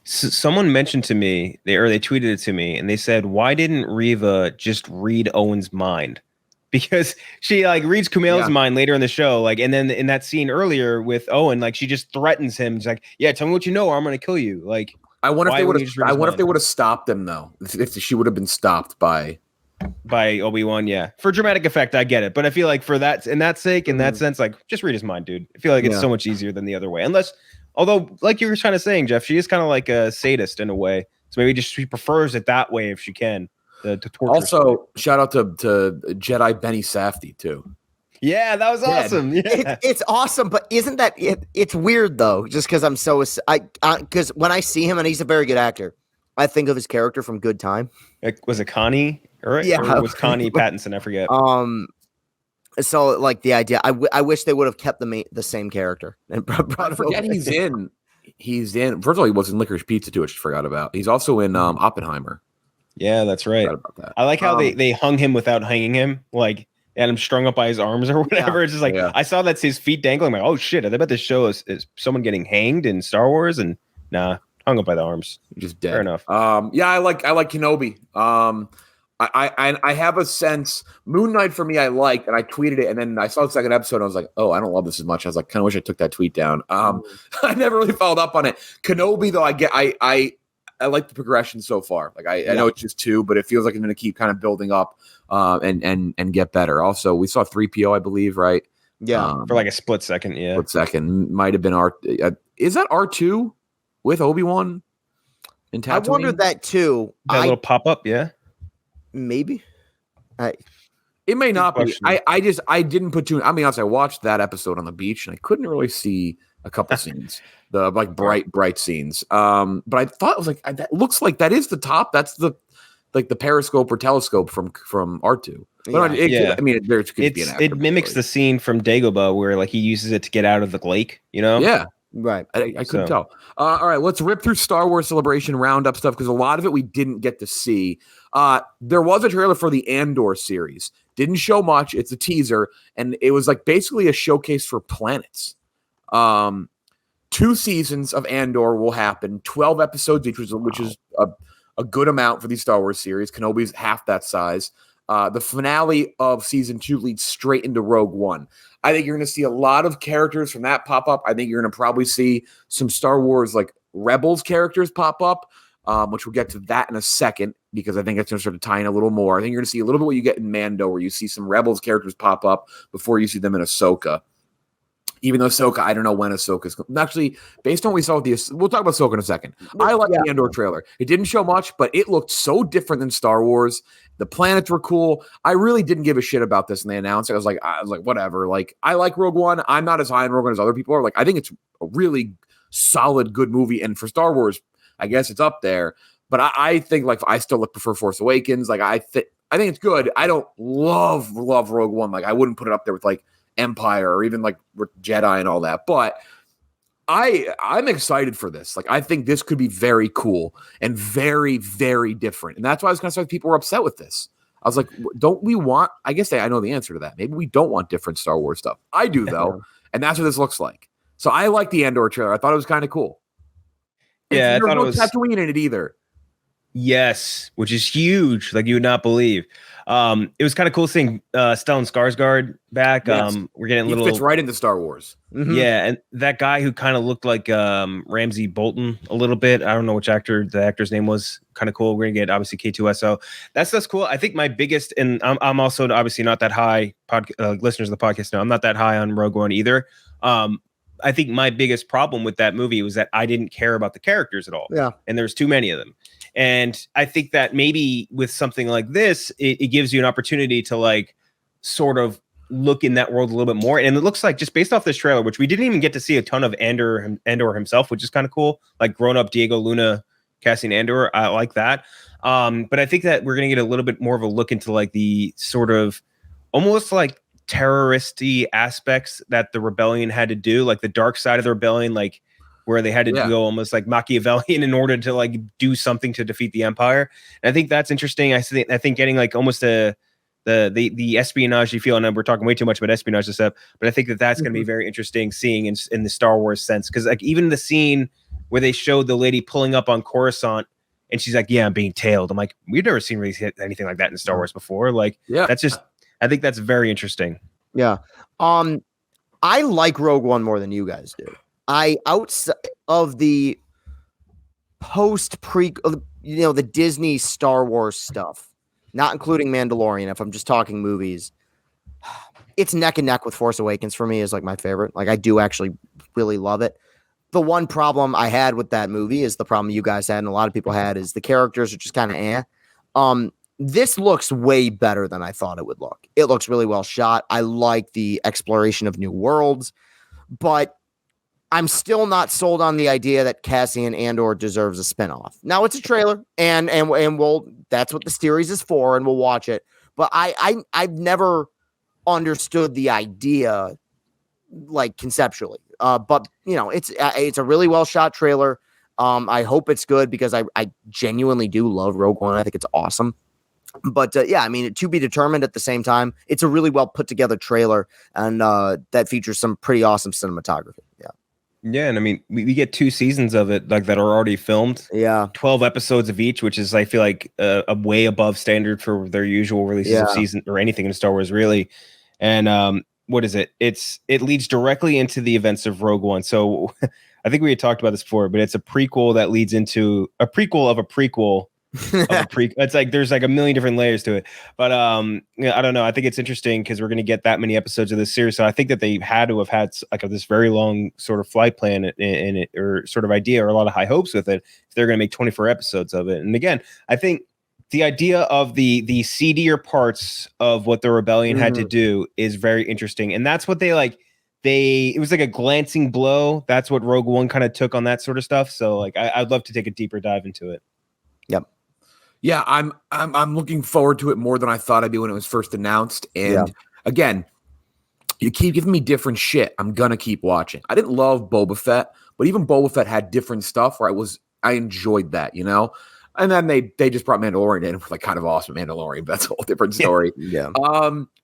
So someone mentioned to me, they tweeted it to me, and they said, why didn't Reva just read Owen's mind? Because she like reads Kumail's mind later in the show, like, and then in that scene earlier with Owen, like she just threatens him. She's like, "Yeah, tell me what you know, or I'm going to kill you." Like, I wonder if they would have stopped them though. If she would have been stopped by Obi-Wan, for dramatic effect, I get it, but I feel like for that in that sense, like just read his mind, dude. I feel like it's so much easier than the other way. Although, like you were kind of saying, Jeff, she is kind of like a sadist in a way, so maybe just she prefers it that way if she can. To torture also, shout out to Jedi Benny Safdie too. Yeah, that was awesome. Yeah. It's awesome, but isn't that it? It's weird though, just because I'm so because when I see him and he's a very good actor, I think of his character from Good Time. Was it Connie? Right? Yeah, or it was Connie Pattinson. I forget. So like the idea, I wish they would have kept the same character. And I forget he's in. First of all, he was in Licorice Pizza too, which I forgot about. He's also in Oppenheimer. Yeah, that's right. I like how they hung him without hanging him, like had him strung up by his arms or whatever. It's just like I saw that's his feet dangling. I'm like, oh shit! I bet this show is someone getting hanged in Star Wars, and nah, hung up by the arms. Just dead. Fair enough. Yeah, I like Kenobi. I have a sense. Moon Knight for me, I liked, and I tweeted it, and then I saw the second episode, and I was like, oh, I don't love this as much. I was like, kind of wish I took that tweet down. I never really followed up on it. Kenobi, though, I like the progression so far. Like I know it's just 2, but it feels like it's going to keep kind of building up and get better. Also, we saw 3PO, I believe, right? Yeah, for like a split second. Yeah, split second might have been is that R2 with Obi-Wan? In Tatooine? I wondered that too. That little pop up, yeah, maybe. It may not be. I didn't put two. I mean, honestly, I watched that episode on the beach and I couldn't really see a couple scenes, the like bright scenes. But I thought it was like that looks like that is the top. That's the periscope or telescope from R2. But I mean, there could be an actor. It mimics the scene from Dagobah where like he uses it to get out of the lake. You know? Yeah. Right. I couldn't tell. All right, let's rip through Star Wars Celebration roundup stuff because a lot of it we didn't get to see. There was a trailer for the Andor series. Didn't show much. It's a teaser, and it was like basically a showcase for planets. 2 seasons of Andor will happen, 12 episodes each, which is a good amount for the Star Wars series. Kenobi's half that size. The finale of season 2 leads straight into Rogue One. I think you're going to see a lot of characters from that pop up. I think you're going to probably see some Star Wars like Rebels characters pop up, which we'll get to that in a second because I think it's going to start to tie in a little more. I think you're going to see a little bit what you get in Mando, where you see some Rebels characters pop up before you see them in Ahsoka. Even though Ahsoka, I don't know when Ahsoka's actually based on what we saw with we'll talk about Ahsoka in a second. I like the Andor trailer. It didn't show much, but it looked so different than Star Wars. The planets were cool. I really didn't give a shit about this, and they announced it. I was like, whatever. Like, I like Rogue One. I'm not as high on Rogue One as other people are. Like, I think it's a really solid, good movie. And for Star Wars, I guess it's up there. But I think like I still prefer Force Awakens. Like I think it's good. I don't love Rogue One. Like I wouldn't put it up there with like Empire or even like Jedi and all that. But I'm excited for this. Like I think this could be very cool and very, very different. And that's why I was kind of surprised people were upset with this. I was like, don't we want, I guess I know the answer to that. Maybe we don't want different Star Wars stuff. I do though. And that's what this looks like. So I like the Andor trailer. I thought it was kind of cool. Yeah, I thought it was Tatooine in it either. Yes, which is huge. Like you would not believe. It was kind of cool seeing Stellan Skarsgård back. Yes. We're getting He fits right into Star Wars. Mm-hmm. Yeah, and that guy who kind of looked like Ramsey Bolton a little bit. I don't know which the actor's name was. Kind of cool. We're gonna get obviously K2SO. That's cool. I think my biggest, and I'm also obviously not that high. Listeners of the podcast know I'm not that high on Rogue One either. I think my biggest problem with that movie was that I didn't care about the characters at all. Yeah, and there's too many of them. And I think that maybe with something like this, it gives you an opportunity to like sort of look in that world a little bit more. And it looks like just based off this trailer, which we didn't even get to see a ton of Andor himself, which is kind of cool. Like grown up Diego Luna casting Andor. I like that. But I think that we're going to get a little bit more of a look into like the sort of almost like terrorist-y aspects that the rebellion had to do, like the dark side of the rebellion, like where they had to go almost like Machiavellian in order to like do something to defeat the Empire. And I think that's interesting. I think getting like almost the espionage you feel, and we're talking way too much about espionage and stuff, but I think that's going to be very interesting seeing in the Star Wars sense. Cause like even the scene where they showed the lady pulling up on Coruscant and she's like, yeah, I'm being tailed. I'm like, we've never seen really anything like that in Star Wars before. Like, that's just, I think that's very interesting. Yeah. I like Rogue One more than you guys do. Outside of the the Disney Star Wars stuff, not including Mandalorian, if I'm just talking movies, it's neck and neck with Force Awakens for me is like my favorite. Like I do actually really love it. The one problem I had with that movie is the problem you guys had and a lot of people had is the characters are just kind of This looks way better than I thought it would look. It looks really well shot. I like the exploration of new worlds, but I'm still not sold on the idea that Cassian Andor deserves a spinoff. Now it's a trailer, and that's what the series is for, and we'll watch it. But I've never understood the idea like conceptually. But it's a really well shot trailer. I hope it's good because I genuinely do love Rogue One. I think it's awesome. But to be determined at the same time. It's a really well put together trailer, and that features some pretty awesome cinematography. Yeah, and I mean, we get 2 seasons of it like that are already filmed. Yeah, 12 episodes of each, which is I feel like a way above standard for their usual releases of season or anything in Star Wars, really. And what is it? It leads directly into the events of Rogue One. So I think we had talked about this before, but it's a prequel that leads into a prequel of a prequel. It's like there's like a million different layers to it, but I don't know. I think it's interesting because we're going to get that many episodes of this series, so I think that they had to have had like this very long sort of flight plan in it, or sort of idea, or a lot of high hopes with it. If they're going to make 24 episodes of it, and again, I think the idea of the seedier parts of what the rebellion had to do is very interesting, and that's what it was like a glancing blow. That's what Rogue One kind of took on that sort of stuff. So like I'd love to take a deeper dive into it. Yep. Yeah, I'm looking forward to it more than I thought I'd be when it was first announced. And again, you keep giving me different shit. I'm gonna keep watching. I didn't love Boba Fett, but even Boba Fett had different stuff where I enjoyed that, you know. And then they just brought Mandalorian in, like kind of awesome Mandalorian. But that's a whole different story. Yeah.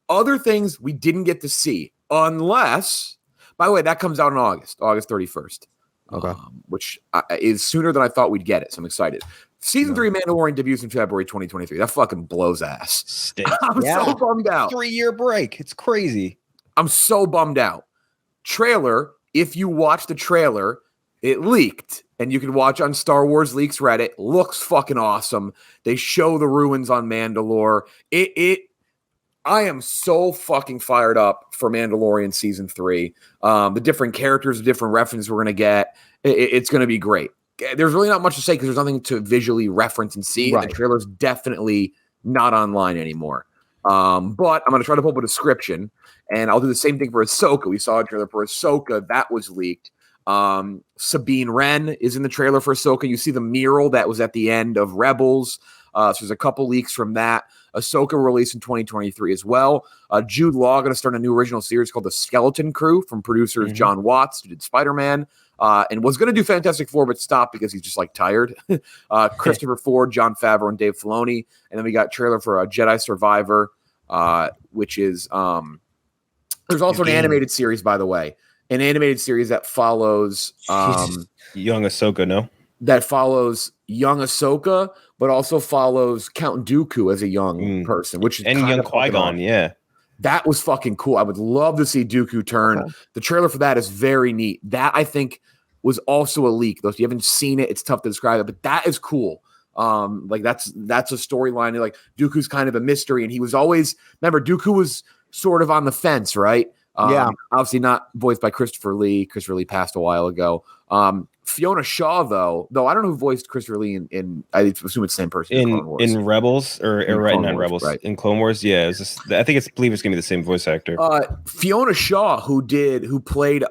Other things we didn't get to see, unless, by the way, that comes out in August 31st. Okay. Which is sooner than I thought we'd get it. So I'm excited. Season 3 Mandalorian debuts in February 2023. That fucking blows ass. I'm so bummed out. 3-year break. It's crazy. I'm so bummed out. Trailer, if you watch the trailer, it leaked, and you can watch on Star Wars Leaks Reddit. Looks fucking awesome. They show the ruins on Mandalore. I am so fucking fired up for Mandalorian Season 3. The different characters, the different references we're going to get. It's going to be great. There's really not much to say because there's nothing to visually reference and see. Right. The trailer's definitely not online anymore. But I'm going to try to pull up a description, and I'll do the same thing for Ahsoka. We saw a trailer for Ahsoka. That was leaked. Sabine Wren is in the trailer for Ahsoka. You see the mural that was at the end of Rebels. So there's a couple leaks from that. Ahsoka released in 2023 as well. Jude Law going to start a new original series called The Skeleton Crew from producers John Watts, who did Spider-Man. And was going to do Fantastic Four, but stopped because he's just like tired. Christopher Ford, Jon Favreau, and Dave Filoni. And then we got trailer for Jedi Survivor, which is there's also an animated series, by the way, an animated series that follows young Ahsoka. No, that follows young Ahsoka, but also follows Count Dooku as a young person, which is and young Qui-Gon. Yeah. That was fucking cool. I would love to see Dooku turn. Okay. The trailer for that is very neat. That I think was also a leak. Though if you haven't seen it, it's tough to describe it, but that is cool. Like that's a storyline. Like Dooku's kind of a mystery, and he was always, remember, Dooku was sort of on the fence, right? Obviously not voiced by Christopher Lee. Christopher Lee passed a while ago. Fiona Shaw, though I don't know who voiced Christopher Lee in I assume it's the same person in Rebels or right, not Rebels, right? In Clone Wars, yeah. I believe it's gonna be the same voice actor. Fiona Shaw, who played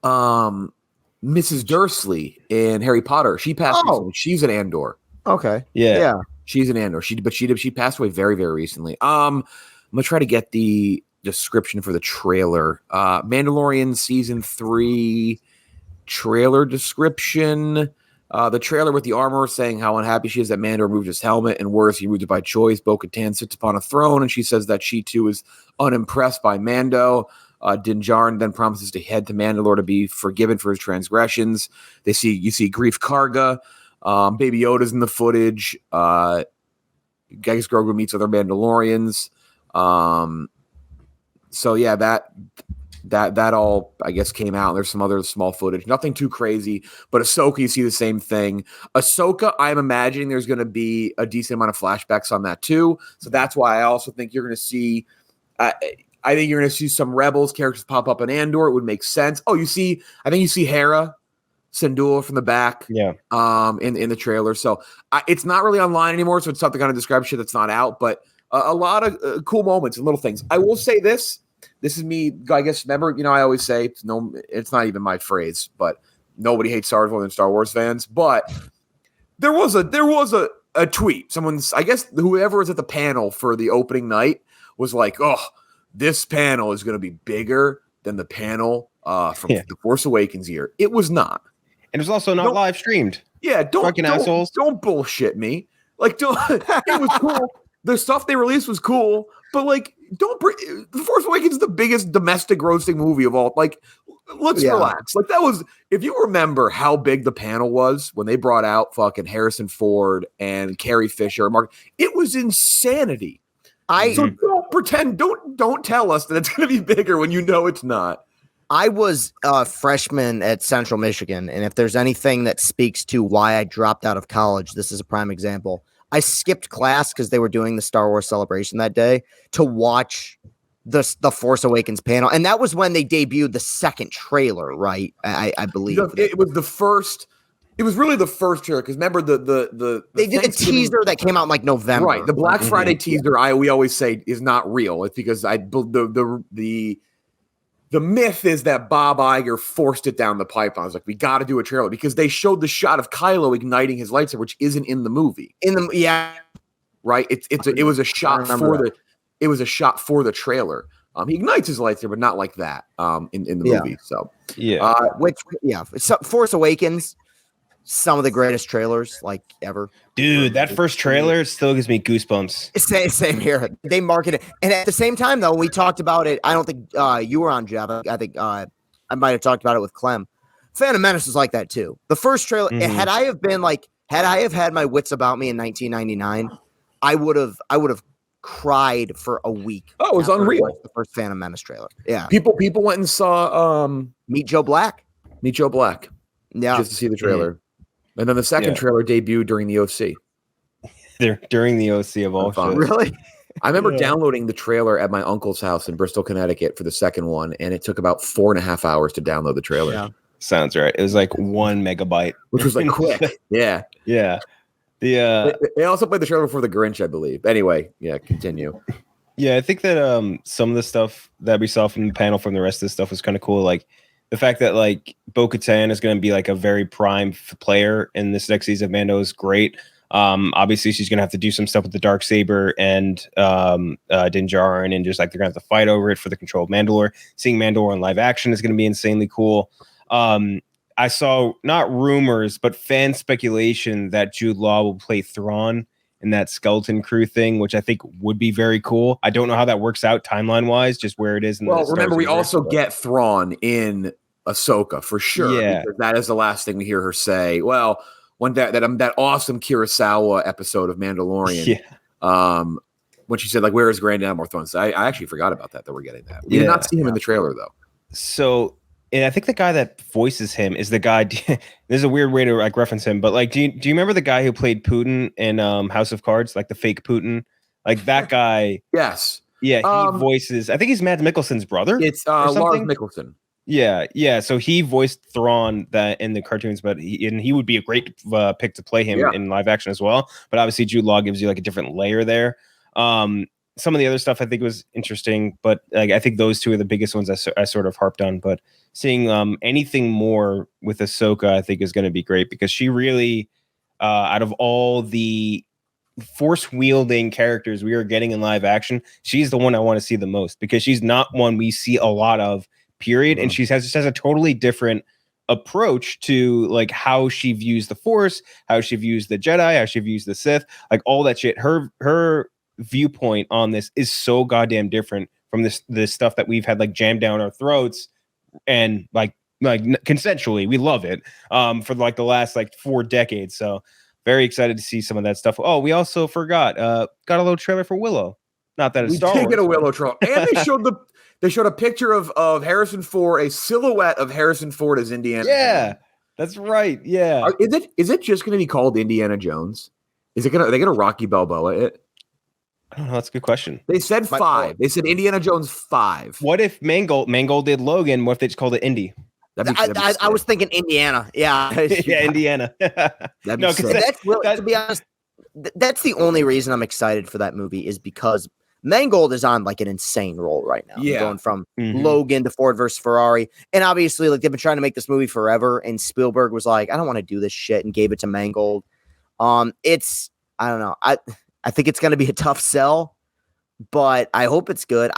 Mrs. Dursley in Harry Potter. She passed recently. She's an Andor. Okay, yeah, she's an Andor. She passed away very, very recently. I'm gonna try to get the description for the trailer. Mandalorian Season 3 trailer description. The trailer with the armor saying how unhappy she is that Mando removed his helmet, and worse, he removed it by choice. Bo-Katan sits upon a throne, and she says that she too is unimpressed by Mando. Din Djarin then promises to head to Mandalore to be forgiven for his transgressions. You see Grief Karga. Baby Yoda's in the footage. Gygas Grogu meets other Mandalorians. So yeah, that all, I guess, came out. There's some other small footage. Nothing too crazy. But Ahsoka, you see the same thing. Ahsoka, I'm imagining there's going to be a decent amount of flashbacks on that too. So that's why I also think you're going to see I think you're going to see some Rebels characters pop up in Andor. It would make sense. I think you see Hera Syndulla from the back in the trailer. So it's not really online anymore, so it's tough to kind of describe shit that's not out. But a lot of cool moments and little things. I will say this. This is me, I guess, remember, I always say, it's not even my phrase, but nobody hates Star Wars more than Star Wars fans. But there was a tweet. I guess whoever was at the panel for the opening night was like, oh, this panel is going to be bigger than the panel from The Force Awakens year. It was not. And it was also not live streamed. Yeah, don't bullshit me. Like, it was cool. The stuff they released was cool, but like, don't bring The Force Awakens is the biggest domestic grossing movie of all. Like, let's relax. Like that was, if you remember how big the panel was when they brought out fucking Harrison Ford and Carrie Fisher, Mark, it was insanity. So don't pretend, don't tell us that it's going to be bigger when you know it's not. I was a freshman at Central Michigan, and if there's anything that speaks to why I dropped out of college, this is a prime example. I skipped class because they were doing the Star Wars celebration that day to watch the Force Awakens panel, and that was when they debuted the second trailer, right? I believe it was the first. It was really the first trailer because remember they did the teaser that came out in like November, right? The Black Friday teaser. We always say is not real. It's because the myth is that Bob Iger forced it down the pipeline. I was like, we got to do a trailer because they showed the shot of Kylo igniting his lightsaber, which isn't in the movie. Right. It was a shot for the trailer. He ignites his lightsaber, but not like that. In the movie. So Force Awakens. Some of the greatest trailers like ever. Dude, that first trailer still gives me goosebumps. Same here. They market it. And at the same time, though, we talked about it. I don't think you were on, Jeff. I think I might have talked about it with Clem. Phantom Menace is like that, too. The first trailer, had I have had my wits about me in 1999, I would have cried for a week. Oh, it was unreal. The first Phantom Menace trailer. Yeah. People went and saw Meet Joe Black. Yeah. Just to see the trailer. And then the second trailer debuted during the OC. During the OC of all shit. Really? I remember downloading the trailer at my uncle's house in Bristol, Connecticut for the second one, and it took about 4.5 hours to download the trailer. Yeah. Sounds right. It was like 1 megabyte. Which was like quick. Yeah. Yeah. They also played the trailer before The Grinch, I believe. Anyway, continue. Yeah, I think that some of the stuff that we saw from the panel from the rest of the stuff was kind of cool. Like the fact that like Bo-Katan is going to be like a very prime player in this next season of Mando is great. Obviously, she's going to have to do some stuff with the Darksaber and Din Djarin, and just like they're going to have to fight over it for the control of Mandalore. Seeing Mandalore in live action is going to be insanely cool. I saw not rumors, but fan speculation that Jude Law will play Thrawn in that Skeleton Crew thing, which I think would be very cool. I don't know how that works out timeline wise, just where it is. Remember, we also get Thrawn in Ahsoka for sure. Yeah, because that is the last thing we hear her say. Well, when that awesome Kurosawa episode of Mandalorian, when she said like, "Where is Grand Admiral Thrawn?" So I actually forgot about that we're getting that. We did not see him in the trailer though. So, and I think the guy that voices him is the guy. There's a weird way to like reference him, but like, do you remember the guy who played Putin in House of Cards, like the fake Putin, like that guy? Yes. Yeah, he voices. I think he's Matt Mikkelsen's brother. It's Lars Mikkelsen. Yeah. So he voiced Thrawn that in the cartoons, but he would be a great pick to play him in live action as well. But obviously, Jude Law gives you like a different layer there. Some of the other stuff I think was interesting, but like I think those two are the biggest ones I sort of harped on. But seeing anything more with Ahsoka, I think is going to be great because she really, out of all the force wielding characters we are getting in live action, she's the one I want to see the most because she's not one we see a lot of. Period. And she just has a totally different approach to like how she views the Force, how she views the Jedi, how she views the Sith, like all that shit. Her viewpoint on this is so goddamn different from this stuff that we've had like jammed down our throats and like consensually. We love it for like the last like 4 decades. So very excited to see some of that stuff. Oh, we also forgot got a little trailer for Willow. Not that it's Star Wars. We did get a Willow trailer, and they showed a picture of Harrison Ford, a silhouette of Harrison Ford as Indiana Jones. That's right. Yeah. Is it just going to be called Indiana Jones? Are they going to Rocky Balboa it? I don't know. That's a good question. They said 5. They said Indiana Jones 5. What if Mangold did Logan? What if they just called it Indy? I was thinking Indiana. Yeah. Indiana. No, because to be honest, that's the only reason I'm excited for that movie is because Mangold is on like an insane roll right now. Yeah. Going from Logan to Ford versus Ferrari. And obviously, like they've been trying to make this movie forever. And Spielberg was like, I don't want to do this shit and gave it to Mangold. I don't know. I think it's going to be a tough sell, but I hope it's good.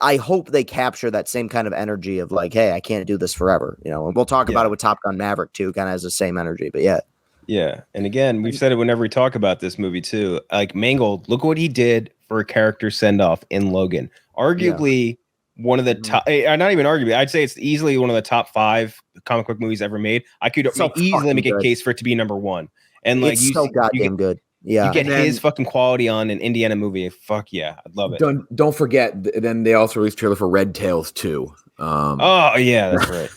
I hope they capture that same kind of energy of like, hey, I can't do this forever. You know, and we'll talk about it with Top Gun Maverick too, kind of has the same energy, but yeah. Yeah. And again, we've said it whenever we talk about this movie too. Like Mangold, look what he did for a character send-off in Logan. Arguably one of the top, not even arguably, I'd say it's easily one of the top 5 comic book movies ever made. I could easily make a case for it to be number 1. And like, it's so goddamn good. Yeah, you get his fucking quality on an Indiana movie. Fuck yeah, I'd love it. Don't forget. Then they also released a trailer for Red Tails 2. Oh yeah, that's right.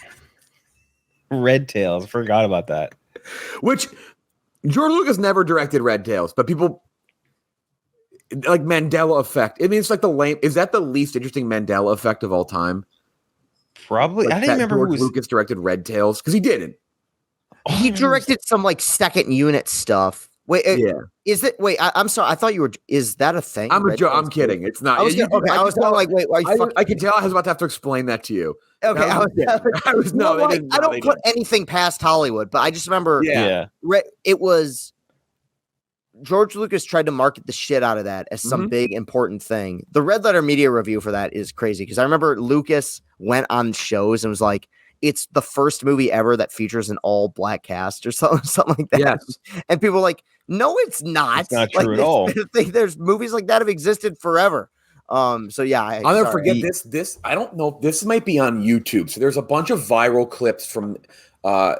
Red Tails, I forgot about that. Which George Lucas never directed Red Tails, but people like Mandela effect. I mean, it's like is that the least interesting Mandela effect of all time? Probably. Like I didn't remember George Lucas directed Red Tails because he didn't. He directed some like second unit stuff. Wait, is it? Wait, I'm sorry. I thought you were. Is that a thing? I'm kidding. It's not. I was like, wait. I could tell I was about to have to explain that to you. Okay, I don't put didn't. anything past Hollywood, but I just remember. Yeah. It was George Lucas tried to market the shit out of that as some big important thing. The Red Letter Media review for that is crazy because I remember Lucas went on shows and was like, it's the first movie ever that features an all black cast or something like that. Yes. And people were like, no, it's not. It's not true at all. There's movies like that have existed forever. So yeah, I'll never forget this. I don't know. This might be on YouTube. So there's a bunch of viral clips from. I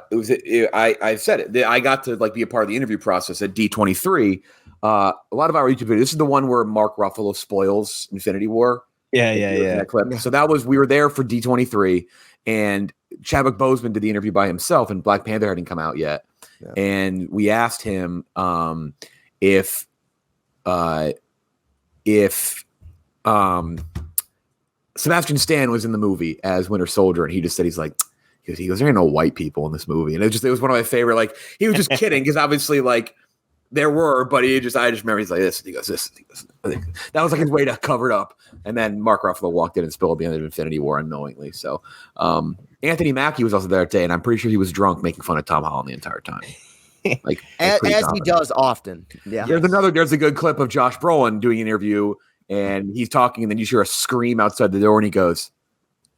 said it. I got to like be a part of the interview process at D23. A lot of our YouTube videos. This is the one where Mark Ruffalo spoils Infinity War. Yeah. That clip. So we were there for D23, and Chadwick Boseman did the interview by himself, and Black Panther hadn't come out yet. Yeah. And we asked him if Sebastian Stan was in the movie as Winter Soldier, and he just said he goes, there ain't no white people in this movie. And it was one of my favorite, like, he was just kidding because obviously like there were, but I just remember he's like this. He goes, this. That was like his way to cover it up. And then Mark Ruffalo walked in and spilled the end of Infinity War unknowingly. So Anthony Mackie was also there that day, and I'm pretty sure he was drunk making fun of Tom Holland the entire time. Like as he does often. Yeah. There's a good clip of Josh Brolin doing an interview, and he's talking, and then you hear a scream outside the door, and he goes,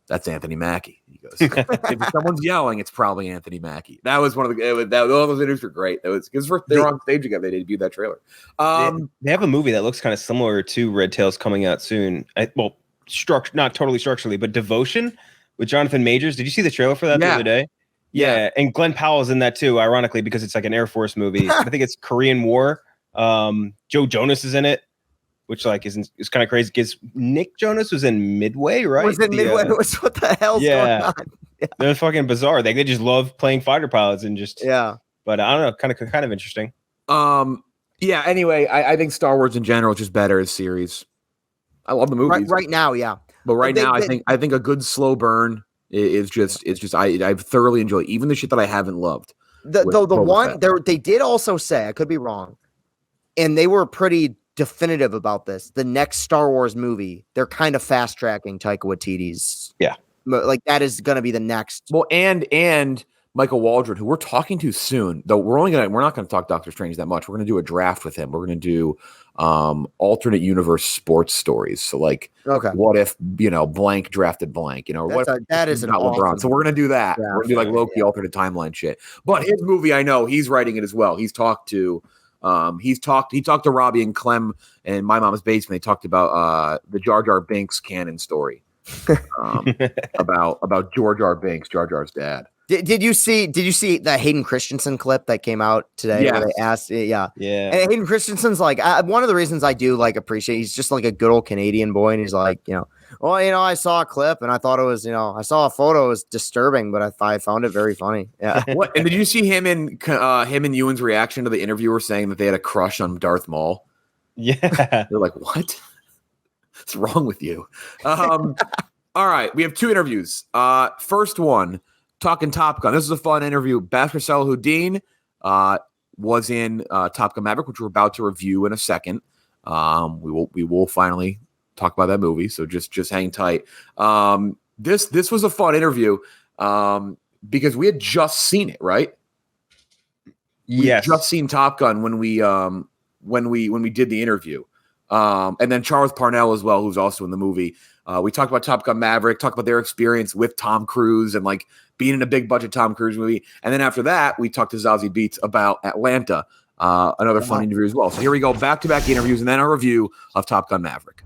"That's Anthony Mackie." He goes, "If someone's yelling, it's probably Anthony Mackie." That was one of all those interviews were great. It was because they were on stage together. They debuted that trailer. They have a movie that looks kind of similar to Red Tails coming out soon. Not totally structurally, but Devotion with Jonathan Majors. Did you see the trailer for that the other day? Yeah, and Glenn Powell's in that too, ironically, because it's like an Air Force movie. I think it's Korean War. Joe Jonas is in it, which like is kind of crazy because Nick Jonas was in Midway, right? Was in Midway? What the hell's going on? Yeah. They're fucking bizarre. They just love playing fighter pilots and just But I don't know, kind of interesting. Yeah. Anyway, I think Star Wars in general is just better as series. I love the movies right now, yeah. But now, I think a good slow burn is just I've thoroughly enjoyed even the shit that I haven't loved. They did also say, I could be wrong, and they were pretty definitive about this. The next Star Wars movie, they're kind of fast tracking Taika Waititi's. Yeah, like that is going to be the next. Well, and Michael Waldron, who we're talking to soon, though we're not going to talk Doctor Strange that much. We're going to do a draft with him. We're going to do alternate universe sports stories. So like, what if blank drafted blank? That is not LeBron. So we're going to do that. We're going to do like Loki alternate timeline shit. But his movie, I know he's writing it as well. He talked to Robbie and Clem and My Mom's Basement. They talked about the Jar Jar Binks canon story about Jar Jar Binks, Jar Jar's dad. Did you see the Hayden Christensen clip that came out today? Yeah. Where they asked, And Hayden Christensen's like, one of the reasons I do like appreciate, he's just like a good old Canadian boy, and he's like, I saw a clip and I thought it was, I saw a photo, it was disturbing, but I found it very funny. Yeah. What? And did you see him and Ewan's reaction to the interviewer saying that they had a crush on Darth Maul? Yeah, they're like, what? What's wrong with you? All right, we have two interviews. First one. Talking Top Gun. This is a fun interview. Bashar Salahuddin was in Top Gun Maverick, which we're about to review in a second. We will finally talk about that movie, so just hang tight. This was a fun interview because we had just seen it, right? We had just seen Top Gun when we did the interview. And then Charles Parnell as well, who's also in the movie. We talked about Top Gun Maverick, talked about their experience with Tom Cruise and like being in a big budget Tom Cruise movie. And then after that, we talked to Zazie Beetz about Atlanta, another fun interview as well. So here we go, back-to-back interviews and then a review of Top Gun Maverick.